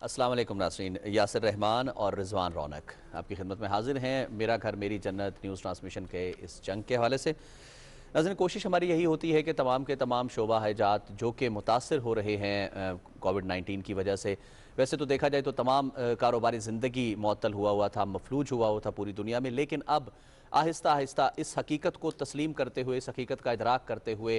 अस्सलाम वालेकुम नाज़रीन, यासिर रहमान और रिजवान रौनक आपकी खिदमत में हाजिर हैं मेरा घर मेरी जन्नत न्यूज़ ट्रांसमिशन के इस जंग के हवाले से। नाज़रीन, कोशिश हमारी यही होती है कि तमाम के तमाम शोबा हजात जो कि मुतासर हो रहे हैं कोविड-19 की वजह से। वैसे तो देखा जाए तो तमाम कारोबारी ज़िंदगी मुअत्तल हुआ था, मफलूज हुआ था पूरी दुनिया में, लेकिन अब आहिस्ता आहिस्ता इस हकीकत को तस्लीम करते हुए, इस हकीकत का इदराक करते हुए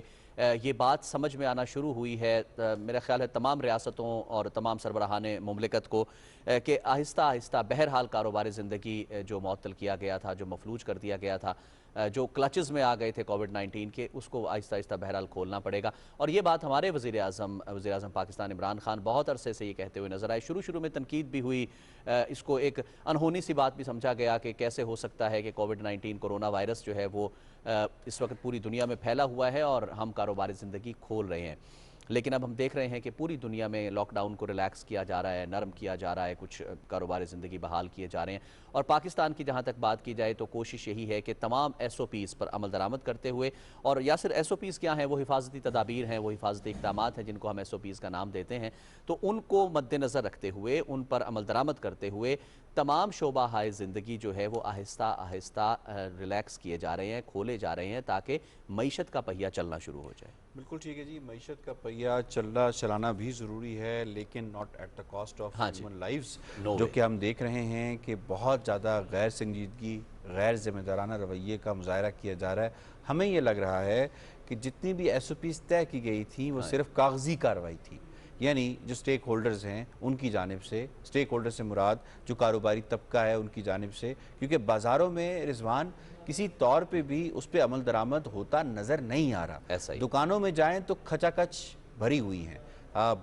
ये बात समझ में आना शुरू हुई है, मेरा ख्याल है तमाम रियासतों और तमाम सरबराहान मुमलिकत को, कि आहिस्ता आहिस्ता बहरहाल कारोबारी ज़िंदगी जो मुअत्तल किया गया था, जो मफलूज कर दिया गया था, जो क्लचेज़ में आ गए थे कोविड-19 के, उसको आहिस्ता आहिस्ता बहरहाल खोलना पड़ेगा। और ये बात हमारे वज़ीर-ए-आज़म पाकिस्तान इमरान खान बहुत अरसे से ये कहते हुए नज़र आए। शुरू शुरू में तनकीद भी हुई, इसको एक अनहोनी सी बात भी समझा गया कि कैसे हो सकता है कि कोविड-19 कोरोना वायरस जो है वो इस वक्त पूरी दुनिया में फैला हुआ है और हम कारोबारी ज़िंदगी खोल रहे हैं। लेकिन अब हम देख रहे हैं कि पूरी दुनिया में लॉकडाउन को रिलैक्स किया जा रहा है, नरम किया जा रहा है, कुछ कारोबारी ज़िंदगी बहाल किए जा रहे हैं। और पाकिस्तान की जहाँ तक बात की जाए तो कोशिश यही है कि तमाम SOPs पर अमल दरामद करते हुए, और या सिर्फ SOPs क्या हैं, वो हिफाजती तदाबीर हैं, वो हिफाजती इक़दामात हैं जिनको हम SOPs का नाम देते हैं, तो उनको मद्देनज़र रखते हुए, उन पर अमल दरामद करते हुए तमाम शोबा हाय ज़िंदगी जो है वो आहिस्ता आहिस्ता रिलैक्स किए जा रहे हैं, खोले जा रहे हैं, ताकि मईशत का पहिया चलना शुरू हो जाए। बिल्कुल ठीक है जी, मईशत का पहिया चलाना भी ज़रूरी है, लेकिन not at the cost of human lives, जो कि हम देख रहे हैं कि बहुत ज़्यादा गैर संजीदगी, गैर ज़िम्मेदाराना रवैये का मुज़ाहरा किया जा रहा है। हमें ये लग रहा है कि जितनी भी SOPs तय की गई थी वो सिर्फ कागजी कार्रवाई थी, यानी जो स्टेक होल्डर्स हैं उनकी जानिब से, स्टेक होल्डर से मुराद जो कारोबारी तबका है उनकी जानिब से, क्योंकि बाज़ारों में रिजवान किसी तौर पे भी उस पर अमल दरामद होता नज़र नहीं आ रहा। ऐसा ही दुकानों में जाएं तो खचाखच भरी हुई हैं,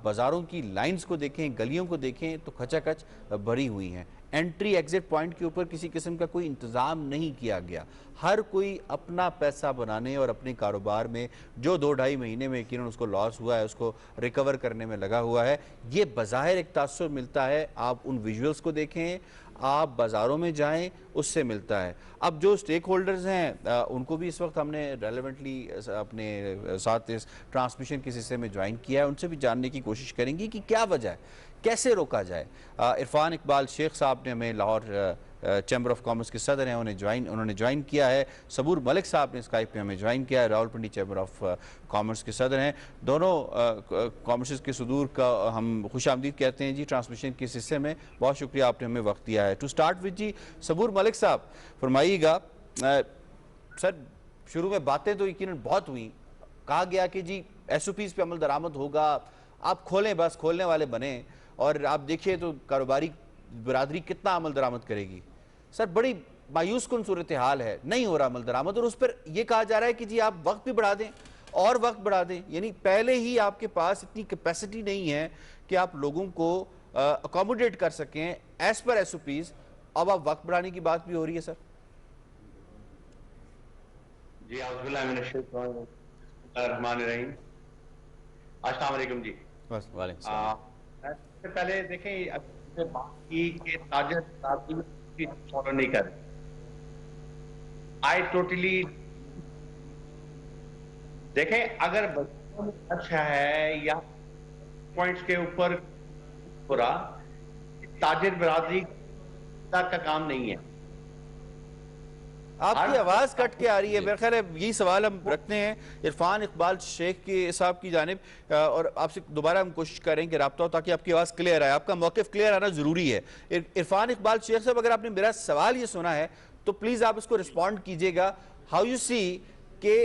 बाज़ारों की लाइंस को देखें, गलियों को देखें तो खचाखच भरी हुई हैं। एंट्री एग्जिट पॉइंट के ऊपर किसी किस्म का कोई इंतज़ाम नहीं किया गया। हर कोई अपना पैसा बनाने और अपने कारोबार में जो 2-2.5 महीने में यकीनन उसको लॉस हुआ है उसको रिकवर करने में लगा हुआ है। ये बज़ाहिर एक तासुर मिलता है, आप उन विजुअल्स को देखें, आप बाज़ारों में जाएं, उससे मिलता है। अब जो स्टेक होल्डर्स हैं उनको भी इस वक्त हमने रेलेवेंटली अपने साथ इस ट्रांसमिशन के हिस्से में ज्वाइन किया है, उनसे भी जानने की कोशिश करेंगे कि क्या वजह है, कैसे रोका जाए। इरफान इकबाल शेख साहब ने हमें लाहौर चैम्बर ऑफ कॉमर्स के सदर हैं, उन्होंने ज्वाइन किया है। सबूर मलिक साहब ने स्काइप पे हमें ज्वाइन किया है, रावलपिंडी चैम्बर ऑफ कॉमर्स के सदर हैं। दोनों कॉमर्स के सदूर का हम खुश आमदीद कहते हैं जी ट्रांसमिशन के इस हिस्से में। बहुत शुक्रिया, आपने हमें वक्त दिया है। टू स्टार्ट विद जी सबूर मलिक साहब, फरमाइएगा। सर, शुरू में बातें तो यकीनन बहुत हुई, कहा गया कि जी SOPs पे अमल दरामद होगा, आप खोलें, बस खोलने वाले बने, और आप देखिए तो कारोबारी बरादरी कितना अमल दरामद करेगी। सर, बड़ी मायूस कुन सूरत हाल है, नहीं हो रहा अमल दरामद, और उस पर यह कहा जा रहा है कि जी आप वक्त भी बढ़ा दें और वक्त बढ़ा दें, यानी पहले ही आपके पास इतनी कैपेसिटी नहीं है कि आप लोगों को अकोमोडेट कर सकें एज पर SOPs, अब आप वक्त बढ़ाने की बात भी हो रही है। सर जी, अस्सलाम वालेकुम जी। बस सबसे पहले देखें, बात की कि ताजर फॉलो नहीं कर रहे। आई टोटली देखें, अगर बच्चों में अच्छा है या पॉइंट्स के ऊपर पूरा ताजर बरादरी का काम नहीं है। आपकी आवाज़ कट के आ रही है, मेरा ख्याल है यही सवाल हम रखते हैं इरफान इकबाल शेख के साहब की जानिब, और आपसे दोबारा हम कोशिश करें कि रब्ता हो ताकि आपकी आवाज़ क्लियर आए, आपका मौक़िफ़ क्लियर आना ज़रूरी है। इरफान इकबाल शेख साहब, अगर आपने मेरा सवाल ये सुना है तो प्लीज़ आप इसको रिस्पॉन्ड कीजिएगा। हाउ यू सी कि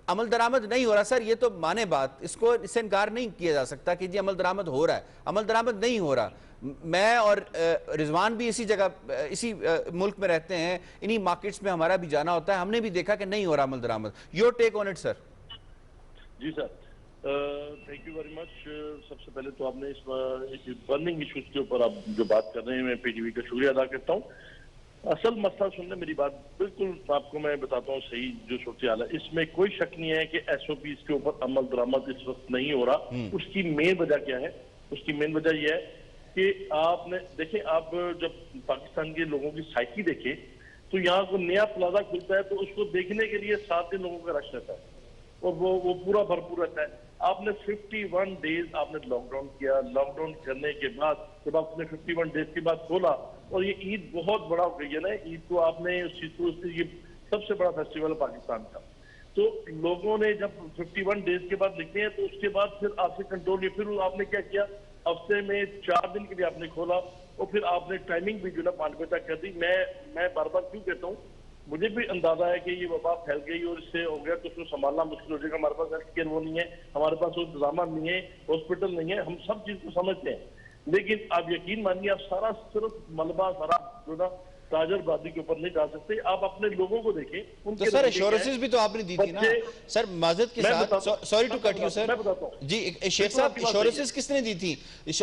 अमल दरामद नहीं हो रहा। सर, ये तो माने बात, इससे इनकार नहीं किया जा सकता कि जी अमल दरामद हो रहा है, अमल दरामद नहीं हो रहा। मैं और रिजवान भी इसी जगह, इसी मुल्क में रहते हैं, इन्हीं मार्केट्स में हमारा भी जाना होता है, हमने भी देखा कि नहीं हो रहा अमल दरामद। Your take on it sir. जी sir, thank you very much. सबसे पहले तो आपने इस बर्निंग इश्यूज के ऊपर आप जो बात कर रहे हैं, मैं PTV का शुक्रिया अदा करता हूँ। असल मसला सुनने, मेरी बात बिल्कुल आपको मैं बताता हूँ सही जो सूरत हाल है, इसमें कोई शक नहीं है कि SOPs के ऊपर अमल दरामद इस वक्त नहीं हो रहा। उसकी मेन वजह क्या है? उसकी मेन वजह यह है कि आपने देखें, आप जब पाकिस्तान के लोगों की साइकी देखें तो यहाँ को नया प्लाजा खुलता है तो उसको देखने के लिए 7 दिन लोगों का रश रहता है। और वो पूरा भरपूर रहता है। आपने 51 डेज आपने लॉकडाउन किया, लॉकडाउन करने के बाद जब आपने 51 डेज के बाद खोला, और ये ईद बहुत बड़ा ओकेजन है, ईद को आपने उस चीज को, ये सबसे बड़ा फेस्टिवल है पाकिस्तान का। तो लोगों ने जब 51 डेज के बाद लिखते हैं तो उसके बाद फिर आपसे कंट्रोल नहीं, फिर आपने क्या किया, हफ्ते में 4 दिन के लिए आपने खोला और फिर आपने टाइमिंग भी जो ना 5 बजे तक कर दी। मैं बार बार क्यों कहता हूँ, मुझे भी अंदाजा है कि ये वबा फैल गई और इससे हो गया तो उसको संभालना मुश्किल हो जाएगा। हमारे पास हेल्थ केयर वो नहीं है, हमारे पास वो इंतजाम नहीं है, हॉस्पिटल नहीं है, हम सब चीज को समझते हैं, लेकिन आप यकीन मानिए आप सारा सिर्फ मलबा सारा जो ना ताजरबाजी के ऊपर नहीं जा सकते। आप अपने लोगों को देखें, तो सर एश्योरेंसेस भी तो आपने दी थी ना सर, माजरत के साथ, sorry to cut you sir जी, शेख साहब एश्योरेंसेस किसने दी थी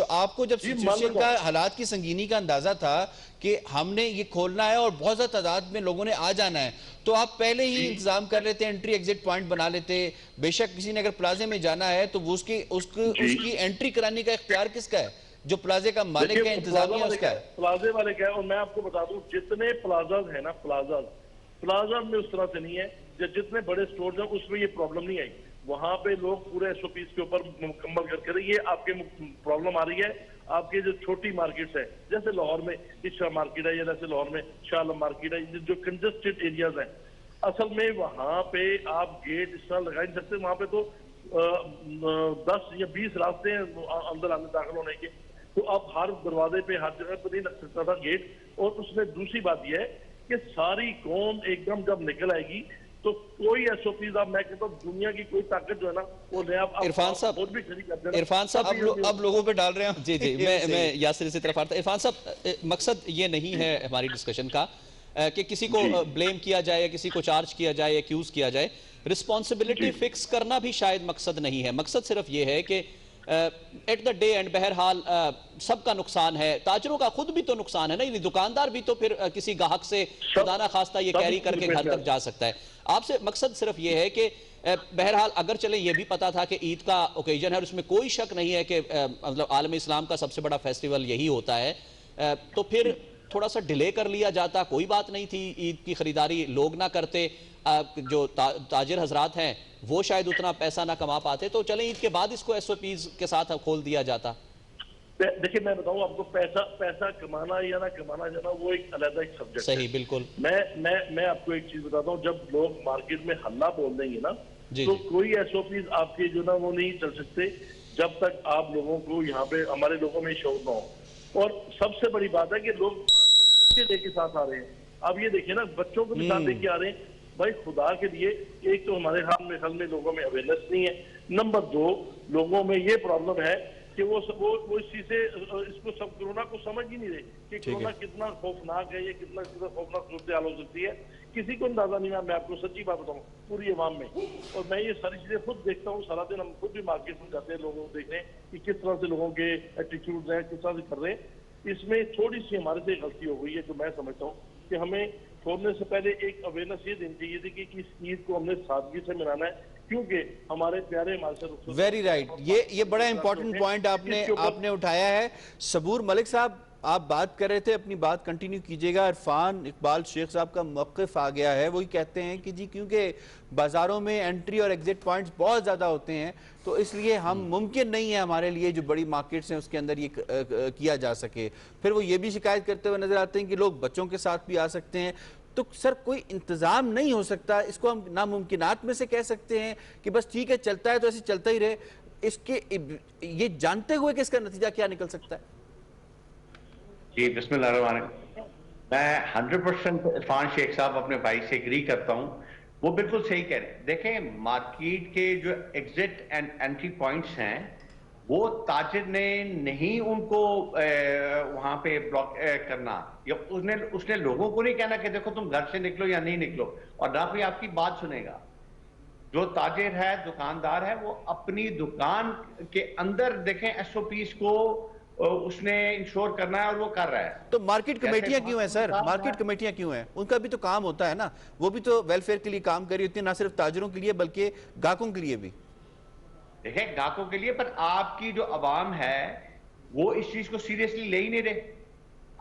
आपको जब सिचुएशन का, हालात की संगीनी का अंदाजा था कि हमने ये खोलना है और बहुत ज्यादा तादाद में लोगों ने आ जाना है, तो आप पहले ही इंतजाम कर लेते, एंट्री एग्जिट पॉइंट बना लेते। बेशक किसी ने अगर प्लाजे में जाना है तो वो उसकी एंट्री कराने का इख्तियार किसका है? जो प्लाजे का मालिक है, इंतजामिया उसका है, प्लाजे वाले का है। और मैं आपको बता दूं, जितने प्लाजाज है ना, प्लाजा में उस तरह से नहीं है, जितने बड़े स्टोर हैं उसमें ये प्रॉब्लम नहीं आई। वहां पे लोग पूरे SOPs के ऊपर मुकम्मल करके रही है। आपके प्रॉब्लम आ रही है आपके जो छोटी मार्केट्स है, जैसे लाहौर में इशा मार्केट है, या जैसे लाहौर में शाह मार्केट है, जो कंजस्टेड एरियाज हैं, असल में वहां पे आप गेट इस तरह लगा नहीं सकते। वहां पे तो 10 या 20 रास्ते हैं अंदर आने दाखिल होने के, तो आप हर दरवाजे पे हर जगह पर नहीं लग सकता था गेट। और उसमें दूसरी बात यह है कि सारी कौम एकदम जब निकल आएगी तो कोई SOPs, आप मैं कहता हूँ दुनिया की कोई ताकत जो है ना वो नया इरफान साहब, भी खड़ी कर देना। इरफान साहब अब लोगों पे डाल रहे हैं जी जी मैं यासिर इसी तरफ आता। इरफान साहब, मकसद ये नहीं है हमारी डिस्कशन का कि किसी को ब्लेम किया जाए, किसी को चार्ज किया जाए, एक्यूज किया जाए। रिस्पॉन्सिबिलिटी फिक्स करना भी शायद मकसद नहीं है। मकसद सिर्फ ये है कि एट द डे एंड बहरहाल सबका नुकसान है, ताजरों का खुद भी तो नुकसान है ना, यानी दुकानदार भी तो फिर किसी ग्राहक से खुदा ना खास्ता ये कैरी करके घर तक जा सकता है। आपसे मकसद सिर्फ ये है कि बहरहाल अगर चले ये भी पता था कि ईद का ओकेजन है और उसमें कोई शक नहीं है कि मतलब आलम इस्लाम का सबसे बड़ा फेस्टिवल यही होता है, तो फिर थोड़ा सा डिले कर लिया जाता, कोई बात नहीं थी। ईद की खरीदारी लोग ना करते, जो ताजिर हजरात हैं वो शायद उतना पैसा ना कमा पाते, तो चले ईद के बाद इसको SOPs के साथ खोल दिया जाता। देखिए मैं बताऊं आपको, पैसा कमाना या ना कमाना जाना वो एक अलग एक सब्जेक्ट सही है। बिल्कुल। मैं आपको एक चीज बताता हूँ, जब लोग मार्केट में हल्ला बोल देंगे ना तो कोई SOPs आपके जो ना वो नहीं चल सकते जब तक आप लोगों को यहाँ पे हमारे लोगों में शौक ना हो। और सबसे बड़ी बात है कि लोग 5-5 बच्चे लेके साथ आ रहे हैं। अब ये देखिए ना, बच्चों को भी साथ लेके आ रहे हैं। भाई खुदा के लिए, एक तो हमारे हाल में लोगों में अवेयरनेस नहीं है, नंबर 2 लोगों में ये प्रॉब्लम है कि वो इस चीज से इसको सब कोरोना को समझ ही नहीं रहे कि कोरोना कितना खौफनाक है, ये कितना खौफनाक सूरत हाल हो सकती है। किसी को अंदाजा नहीं है। मैं आपको सच्ची बात बताऊं, पूरी अवाम में, और मैं ये सारी चीजें खुद देखता हूँ सारा दिन। हम खुद भी मार्केट में जाते हैं, लोगों को देखने कि किस तरह से लोगों के एटीट्यूड हैं, किस तरह से कर रहे हैं। इसमें थोड़ी सी हमारे से गलती हो गई है, जो मैं समझता हूँ कि हमें छोड़ने से पहले एक अवेयरनेस ये देनी चाहिए थी कि इस ईद को हमने सादगी से मनाना है, क्योंकि हमारे प्यारे हमारे साथ। वेरी राइट, ये बड़ा इंपॉर्टेंट पॉइंट आपने उठाया है। सबूर मलिक साहब, आप बात कर रहे थे, अपनी बात कंटिन्यू कीजिएगा। इरफान इकबाल शेख साहब का मौक़िफ़ आ गया है, वही कहते हैं कि जी क्योंकि बाज़ारों में एंट्री और एग्जिट पॉइंट्स बहुत ज़्यादा होते हैं, तो इसलिए हम मुमकिन नहीं है हमारे लिए जो बड़ी मार्केट्स हैं उसके अंदर ये किया जा सके। फिर वो ये भी शिकायत करते हुए नजर आते हैं कि लोग बच्चों के साथ भी आ सकते हैं। तो सर कोई इंतज़ाम नहीं हो सकता? इसको हम नामुमकिनात में से कह सकते हैं कि बस ठीक है चलता है तो ऐसे चलता ही रहे। इसके ये जानते हुए कि इसका नतीजा क्या निकल सकता है? जी बिस्मिल्लाह। मैं 100% इरफान शेख साहब अपने भाई से एग्री करता हूं, वो बिल्कुल सही कह रहे हैं। देखें, मार्केट के जो एग्जिट एंड एंट्री पॉइंट्स हैं वो ताजिर ने नहीं उनको वहां पे ब्लॉक करना, या उसने लोगों को नहीं कहना कि देखो तुम घर से निकलो या नहीं निकलो, और ना कोई आपकी बात सुनेगा। जो ताजिर है, दुकानदार है, वो अपनी दुकान के अंदर देखें SOPs को उसने इंश्योर करना है और वो कर रहा है। तो मार्केट कमेटियां क्यों हैं सर? मार्केट कमेटियां क्यों हैं? उनका भी तो काम होता है ना, वो भी तो वेलफेयर के लिए काम कर रही होती है, ना सिर्फ ताजिरों के लिए बल्कि ग्राहकों के लिए भी। देखें, ग्राहकों के लिए, पर आपकी जो अवाम है वो इस चीज को सीरियसली ले ही नहीं रहे।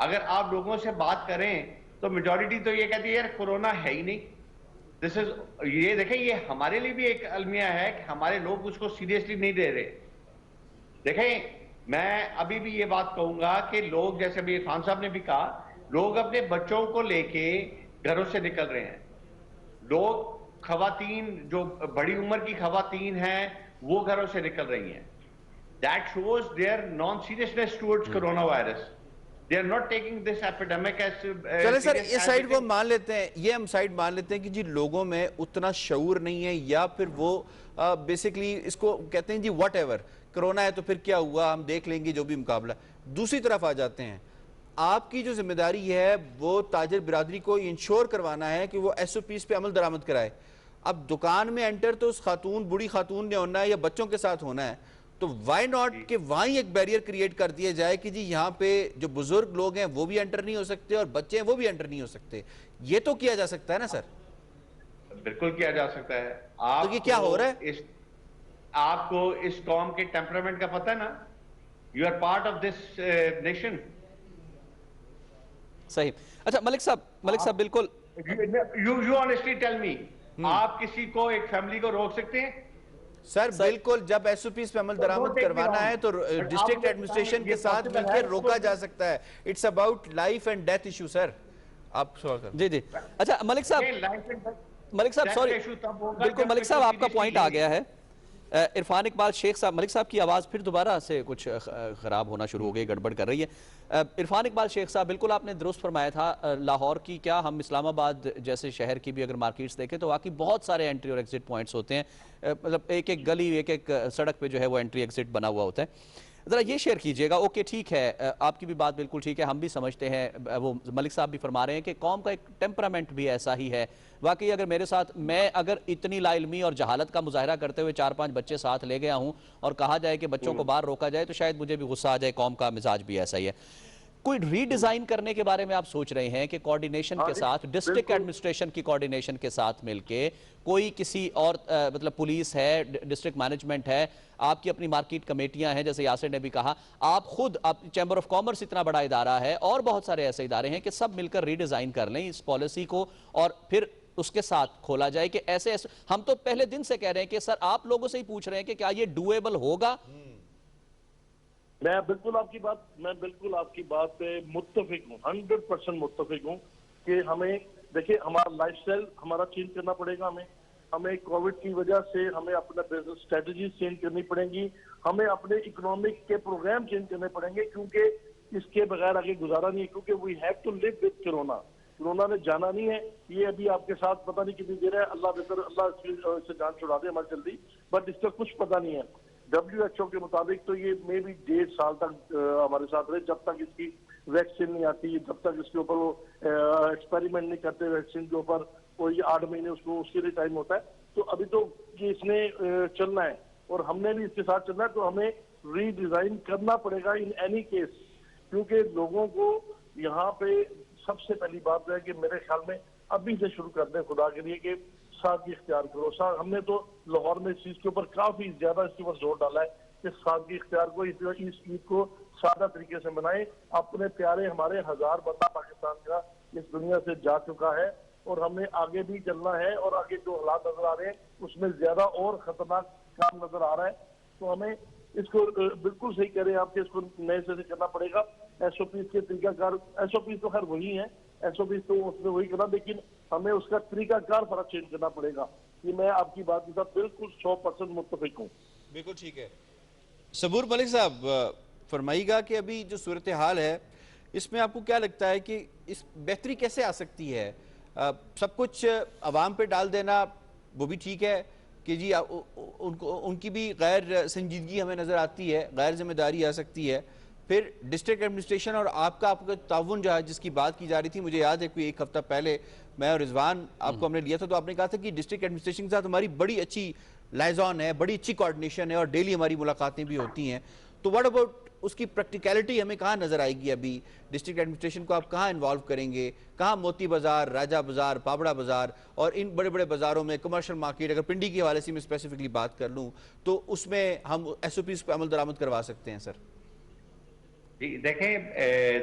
अगर आप लोगों से बात करें तो मेजॉरिटी तो ये कहती है यार कोरोना है ही नहीं, दिस इज, ये देखें, ये हमारे लिए भी एक अलमिया है कि हमारे लोग उसको सीरियसली नहीं ले रहे। देखें, मैं अभी भी ये बात कहूंगा कि लोग, जैसे अभी खान साहब ने भी कहा, लोग अपने बच्चों को लेके घरों से निकल रहे हैं। लोग, खवातीन, जो बड़ी उम्र की खवातीन हैं, वो घरों से निकल रही हैं। That shows their non seriousness towards corona virus. They are not taking this epidemic as. चले सर, ये साइड को हम मान लेते हैं, ये हम साइड मान लेते हैं कि जी लोगों में उतना शऊर नहीं है, या फिर वो बेसिकली इसको कहते हैं जी वट एवर, कोरोना है तो फिर क्या हुआ, हम देख लेंगे जो भी मुकाबला। दूसरी तरफ आ जाते हैं, आपकी जो जिम्मेदारी है वो ताजिर बिरादरी को इंश्योर करवाना है कि वो SOPs पे अमल दरामद कराए। अब दुकान में एंटर तो उस खातून, बूढ़ी खातून ने होना है या बच्चों के साथ होना है, तो वाई नॉट कि वहीं एक बैरियर क्रिएट कर दिया जाए कि जी यहाँ पे जो बुजुर्ग लोग हैं वो भी एंटर नहीं हो सकते और बच्चे हैं वो भी एंटर नहीं हो सकते। ये तो किया जा सकता है ना सर? बिल्कुल किया जा सकता है। तो ये क्या हो रहा है? आपको इस कौम के टेम्परामेंट का पता है ना? You are part of this nation. सही। अच्छा मलिक साहब बिल्कुल, यू ऑनेस्टली टेल मी, आप किसी को, एक फैमिली को रोक सकते हैं? सर बिल्कुल, जब SOPs पे अमल दरामद करवाना है तो डिस्ट्रिक्ट एडमिनिस्ट्रेशन के साथ मिलकर रोका जा सकता है। It's about life and death issue. Sir आप सवाल करें। जी जी। अच्छा मलिक साहब सॉरी, बिल्कुल मलिक साहब आपका पॉइंट आ गया है। इरफान इकबाल शेख साहब, मलिक साहब की आवाज़ फिर दोबारा से कुछ ख़राब होना शुरू हो गई, गड़बड़ कर रही है। इरफान इकबाल शेख साहब, बिल्कुल आपने दुरुस्त फरमाया था। लाहौर की क्या, हम इस्लामाबाद जैसे शहर की भी अगर मार्केट्स देखें तो वाकई बहुत सारे एंट्री और एग्जिट पॉइंट्स होते हैं। मतलब एक एक गली, एक एक सड़क पे जो है वो एंट्री एग्जिट बना हुआ होता है। ज़रा ये शेयर कीजिएगा। ओके ठीक है, आपकी भी बात बिल्कुल ठीक है, हम भी समझते हैं, वो मलिक साहब भी फरमा रहे हैं कि कौम का एक टेम्परामेंट भी ऐसा ही है। वाकई अगर मेरे साथ, मैं अगर इतनी लाइल्मी और जहालत का मुजाहरा करते हुए 4-5 बच्चे साथ ले गया हूं और कहा जाए कि बच्चों को बाहर रोका जाए तो शायद मुझे भी गुस्सा आ जाए। कौम का मिजाज भी ऐसा ही है। कोई रीडिजाइन करने के बारे में आप सोच रहे हैं कि कोऑर्डिनेशन के साथ, डिस्ट्रिक्ट एडमिनिस्ट्रेशन की कोऑर्डिनेशन के साथ मिलके कोई किसी और मतलब पुलिस है, डिस्ट्रिक्ट मैनेजमेंट है, आपकी अपनी मार्केट कमेटियां हैं, जैसे यासिर ने भी कहा, आप खुद, आप चैम्बर ऑफ कॉमर्स इतना बड़ा इदारा है और बहुत सारे ऐसे इदारे हैं कि सब मिलकर रीडिजाइन कर लें इस पॉलिसी को और फिर उसके साथ खोला जाए कि ऐसे ऐसे। हम तो पहले दिन से कह रहे हैं कि सर आप लोगों से ही पूछ रहे हैं कि क्या ये डूएबल होगा? मैं बिल्कुल आपकी बात पे मुत्तफिक हूँ, 100% मुत्तफिक हूँ कि हमें, देखिए, हमारा लाइफस्टाइल हमारा चेंज करना पड़ेगा। हमें कोविड की वजह से हमें अपना बिजनेस स्ट्रेटजी चेंज करनी पड़ेगी, हमें अपने इकोनॉमिक के प्रोग्राम चेंज करने पड़ेंगे, क्योंकि इसके बगैर आगे गुजारा नहीं है। क्योंकि we have to live with corona ने जाना नहीं है। ये अभी आपके साथ पता नहीं कितनी देर है, अल्लाह इससे जान छुड़ा दे हमारी जल्दी, बट इसका कुछ पता नहीं है। WHO के मुताबिक तो ये मे भी 1.5 साल तक हमारे साथ रहे, जब तक इसकी वैक्सीन नहीं आती, जब तक इसके ऊपर वो एक्सपेरिमेंट नहीं करते वैक्सीन के ऊपर, और ये 8 महीने उसके लिए टाइम होता है। तो अभी तो ये इसने चलना है और हमने भी इसके साथ चलना है, तो हमें रीडिजाइन करना पड़ेगा इन एनी केस। क्योंकि लोगों को यहाँ पे सबसे पहली बात है कि मेरे ख्याल में अभी से शुरू कर दें खुदा के लिए कि सादगी इख्तियार करो। हमने तो लाहौर में इस चीज के ऊपर काफी ज्यादा इसके ऊपर जोर डाला है कि सादगी इख्तियार को, इस ईद को सादा तरीके से मनाएं। अपने प्यारे हमारे 1000 बंदा पाकिस्तान का इस दुनिया से जा चुका है और हमें आगे भी चलना है, और आगे जो हालात नजर आ रहे हैं उसमें ज्यादा और खतरनाक काम नजर आ रहा है। तो हमें इसको बिल्कुल सही कह रहे हैं आपके, इसको नए से करना पड़ेगा। SOPs के तरीकाकार, SOPs तो खैर वही है, SOPs तो उसमें वही करना, लेकिन हमें उसका तरीकाकार फर्क चेंज करना पड़ेगा। कि मैं आपकी बात के साथ बिल्कुल 100% मुत्तफिक हूँ। बिल्कुल ठीक है। सबूर मलिक साहब फरमाइएगा कि अभी जो सूरत हाल है इसमें आपको क्या लगता है कि इस बेहतरी कैसे आ सकती है? सब कुछ अवाम पे डाल देना वो भी ठीक है कि जी उनकी भी गैर संजीदगी हमें नज़र आती है, गैर जिम्मेदारी आ सकती है। फिर डिस्ट्रिक्ट एडमिनिस्ट्रेशन और आपका ताउन जो है जिसकी बात की जा रही थी, मुझे याद है कोई 1 हफ्ता पहले मैं और रिजवान आपको हमने लिया था, तो आपने कहा था कि डिस्ट्रिक्ट एडमिनिस्ट्रेशन के साथ हमारी बड़ी अच्छी लाइजॉन है, बड़ी अच्छी कोऑर्डिनेशन है और डेली हमारी मुलाकातें भी होती हैं। तो व्हाट अबाउट उसकी प्रैक्टिकलिटी हमें कहाँ नजर आएगी? अभी डिस्ट्रिक्ट एडमिनिस्ट्रेशन को आप कहाँ इन्वॉल्व करेंगे? कहाँ मोती बाजार, राजा बाजार, पाबड़ा बाजार और इन बड़े बड़े बाजारों में कमर्शियल मार्केट, अगर पिंडी के हवाले से मैं स्पेसिफिकली बात कर लूँ तो उसमें हम SOPs पर अमल दरामद करवा सकते हैं? सर जी देखें,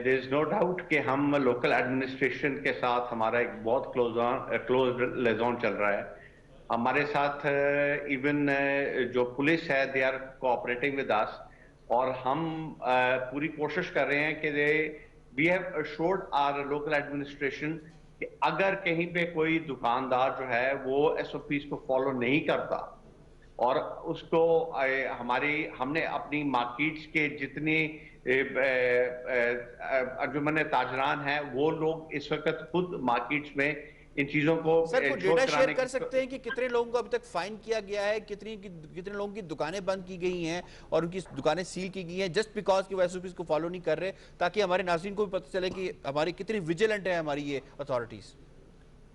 देयर इज नो डाउट कि हम लोकल एडमिनिस्ट्रेशन के साथ हमारा एक बहुत क्लोज लेजॉन चल रहा है। हमारे साथ इवन जो पुलिस है they are cooperating with us, और हम पूरी कोशिश कर रहे हैं कि we have assured our local administration कि अगर कहीं पे कोई दुकानदार जो है वो एसओपीज को फॉलो नहीं करता और उसको हमने अपनी मार्केट्स के जितने अंजुमन ताजरान हैं वो लोग इस वक्त खुद मार्केट्स में इन चीजों को सर को इंश्योर डेटा शेयर कराने कर की। सकते हैं कि कितने लोगों को अभी तक फाइन किया गया है, कितने लोगों की दुकानें बंद की गई हैं और उनकी दुकानें सील की गई हैं जस्ट बिकॉज कि वो एसओपीज को फॉलो नहीं कर रहे, ताकि हमारे नाज़रीन को भी पता चले कि हमारी कितनी विजिलेंट है हमारी ये अथॉरिटीज।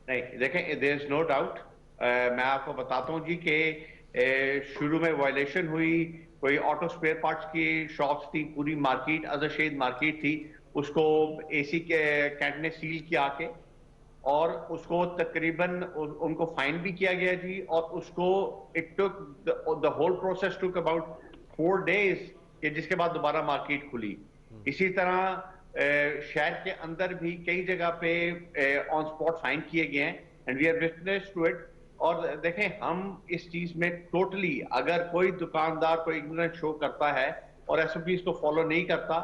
नहीं देखें, देयर इज नो डाउट, मैं आपको बताता हूं जी कि शुरू में वायलेशन हुई, कोई ऑटो स्पेयर पार्ट्स की शॉप्स थी, पूरी मार्केट अजशेद मार्केट थी, उसको एसी के कैंट ने सील किया के, और उसको तकरीबन उनको फाइन भी किया गया जी, और उसको it took the whole process took about 4 days कि जिसके बाद दोबारा मार्केट खुली। इसी तरह शहर के अंदर भी कई जगह पे ऑन स्पॉट फाइन किए गए हैं and we are witness to it. और देखें, हम इस चीज में टोटली, अगर कोई दुकानदार कोई इग्नोरेंस शो करता है और एसओपीज को फॉलो नहीं करता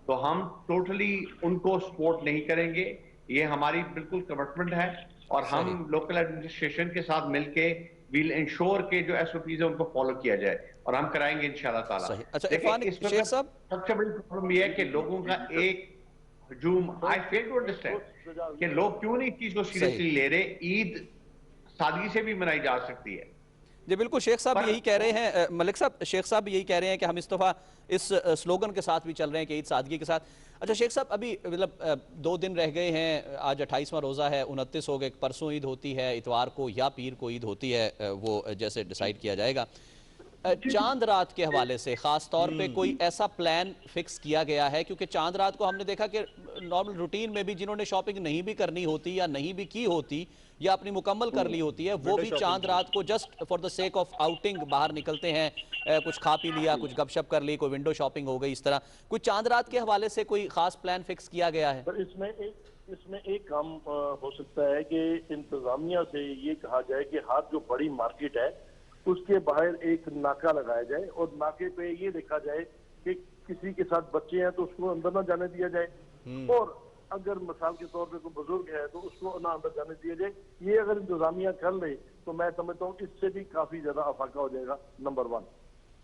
तो हम टोटली उनको सपोर्ट नहीं करेंगे। ये हमारी बिल्कुल कमिटमेंट है, और हम लोकल एडमिनिस्ट्रेशन के साथ मिलके विल इंश्योर के जो एसओपीज है उनको फॉलो किया जाए, और हम कराएंगे इंशाल्लाह ताला। सही। अच्छा देखिए, इरफान इस शेख वक्त साहब, सबसे बड़ी प्रॉब्लम ये है कि लोगों का एक हजूम, आई फेल टू अंडरस्टैंड कि लोग क्यों नहीं इस चीज को सीरियसली ले रहे। ईद सादगी से भी मनाई जा सकती है। जी बिल्कुल, शेख साहब पर यही कह रहे हैं, मलिक साहब, शेख साहब यही कह रहे हैं कि हम इस दफ़ा इस स्लोगन के साथ भी चल रहे हैं कि ईद सादगी के साथ। अच्छा शेख साहब, अभी मतलब 2 दिन रह गए हैं, आज 28वां रोज़ा है, 29 हो गए, परसों ईद होती है, इतवार को या पीर को ईद होती है, वो जैसे डिसाइड किया जाएगा। चांद रात के हवाले से ख़ास तौर पे कोई ऐसा प्लान फिक्स किया गया है? क्योंकि चांद रात को हमने देखा कि नॉर्मल रूटीन में भी जिन्होंने शॉपिंग नहीं भी करनी होती या नहीं भी की होती या अपनी मुकम्मल कर ली होती है, वो भी चांद रात को just for the sake of outing बाहर निकलते हैं, कुछ खा पी लिया, कुछ गपशप कर ली, कोई विंडो शॉपिंग हो गई, इस तरह कुछ चांद रात के हवाले से कोई खास प्लान फिक्स किया गया है? पर इसमें एक काम हो सकता है कि इंतजामिया से ये कहा जाए कि हर जो बड़ी मार्केट है उसके बाहर एक नाका लगाया जाए, और नाके पे ये देखा जाए कि किसी के साथ बच्चे हैं तो उसको अंदर ना जाने दिया जाए, और अगर मिसाल के तौर पे कोई बुजुर्ग है तो उसको ना अंदर जाने दिया जाए। ये अगर इंतजामिया कर ले तो मैं समझता हूँ इससे भी काफी ज्यादा अफाका हो जाएगा, नंबर 1।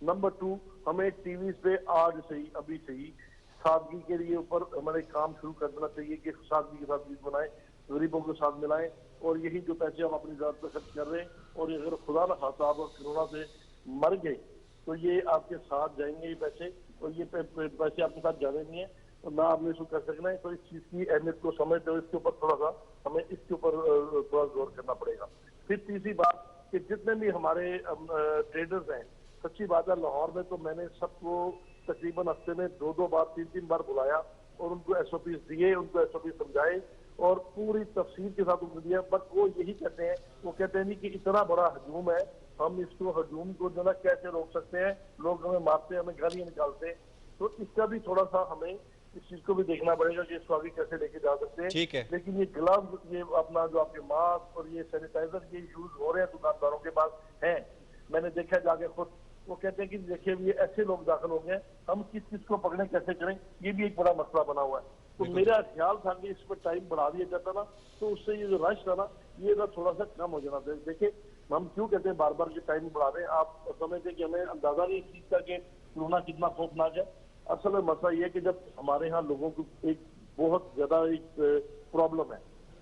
नंबर 2, हमें टीवी पे आज से ही, अभी से ही सादगी के लिए ऊपर हमारे काम शुरू कर देना चाहिए कि सादगी के साथ ईद मनाएं, गरीबों के साथ मिलाएं, और यही जो पैसे हम अपनी जात पर खर्च कर रहे हैं, और अगर खुदा न खासा आप कोरोना से मर गए तो ये आपके साथ जाएंगे ये पैसे, और ये पैसे आपके साथ जाने नहीं है, तो ना आपने इसको कर सकना है। तो इस चीज की अहमियत को समझते हुए इसके ऊपर थोड़ा सा हमें इसके ऊपर थोड़ा गौर करना पड़ेगा। फिर तीसरी बात कि जितने भी हमारे ट्रेडर्स हैं, सच्ची बात है लाहौर में तो मैंने सबको तकरीबन हफ्ते में 2-2 बार 3-3 बार बुलाया और उनको एसओपी दिए, उनको एसओपी समझाए और पूरी तफसील के साथ उनको दिया, बट वो यही कहते हैं, वो कहते हैं नहीं कि इतना बड़ा हजूम है, हम इसको हजूम को जो ना कैसे रोक सकते हैं, लोग हमें मारते हैं, हमें गालियां निकालते हैं, तो इसका भी थोड़ा सा हमें इस चीज को भी देखना पड़ेगा कि इसको आगे कैसे लेके जा सकते हैं। ठीक है। लेकिन ये ग्लव्स, ये अपना जो आपके मास्क और ये सैनिटाइजर, ये यूज हो रहे हैं दुकानदारों के पास हैं, मैंने देखा जाके खुद, वो कहते हैं कि देखिए ये ऐसे लोग दाखिल हो गए, हम किस चीज को पकड़े, कैसे करें, ये भी एक बड़ा मसला बना हुआ है। तो मेरा ख्याल था कि इस पर टाइम बढ़ा दिया जाता ना, तो उससे ये जो रश था ना, ये ना थोड़ा सा कम हो जाना। देखिए हम क्यों कहते हैं बार बार कि टाइम बढ़ा रहे हैं, आप समझते कि हमें अंदाजा नहीं इस चीज का कि कोरोना कितना खौफनाक है। असल में मसला ये है कि जब हमारे यहाँ लोगों को एक बहुत ज्यादा एक प्रॉब्लम है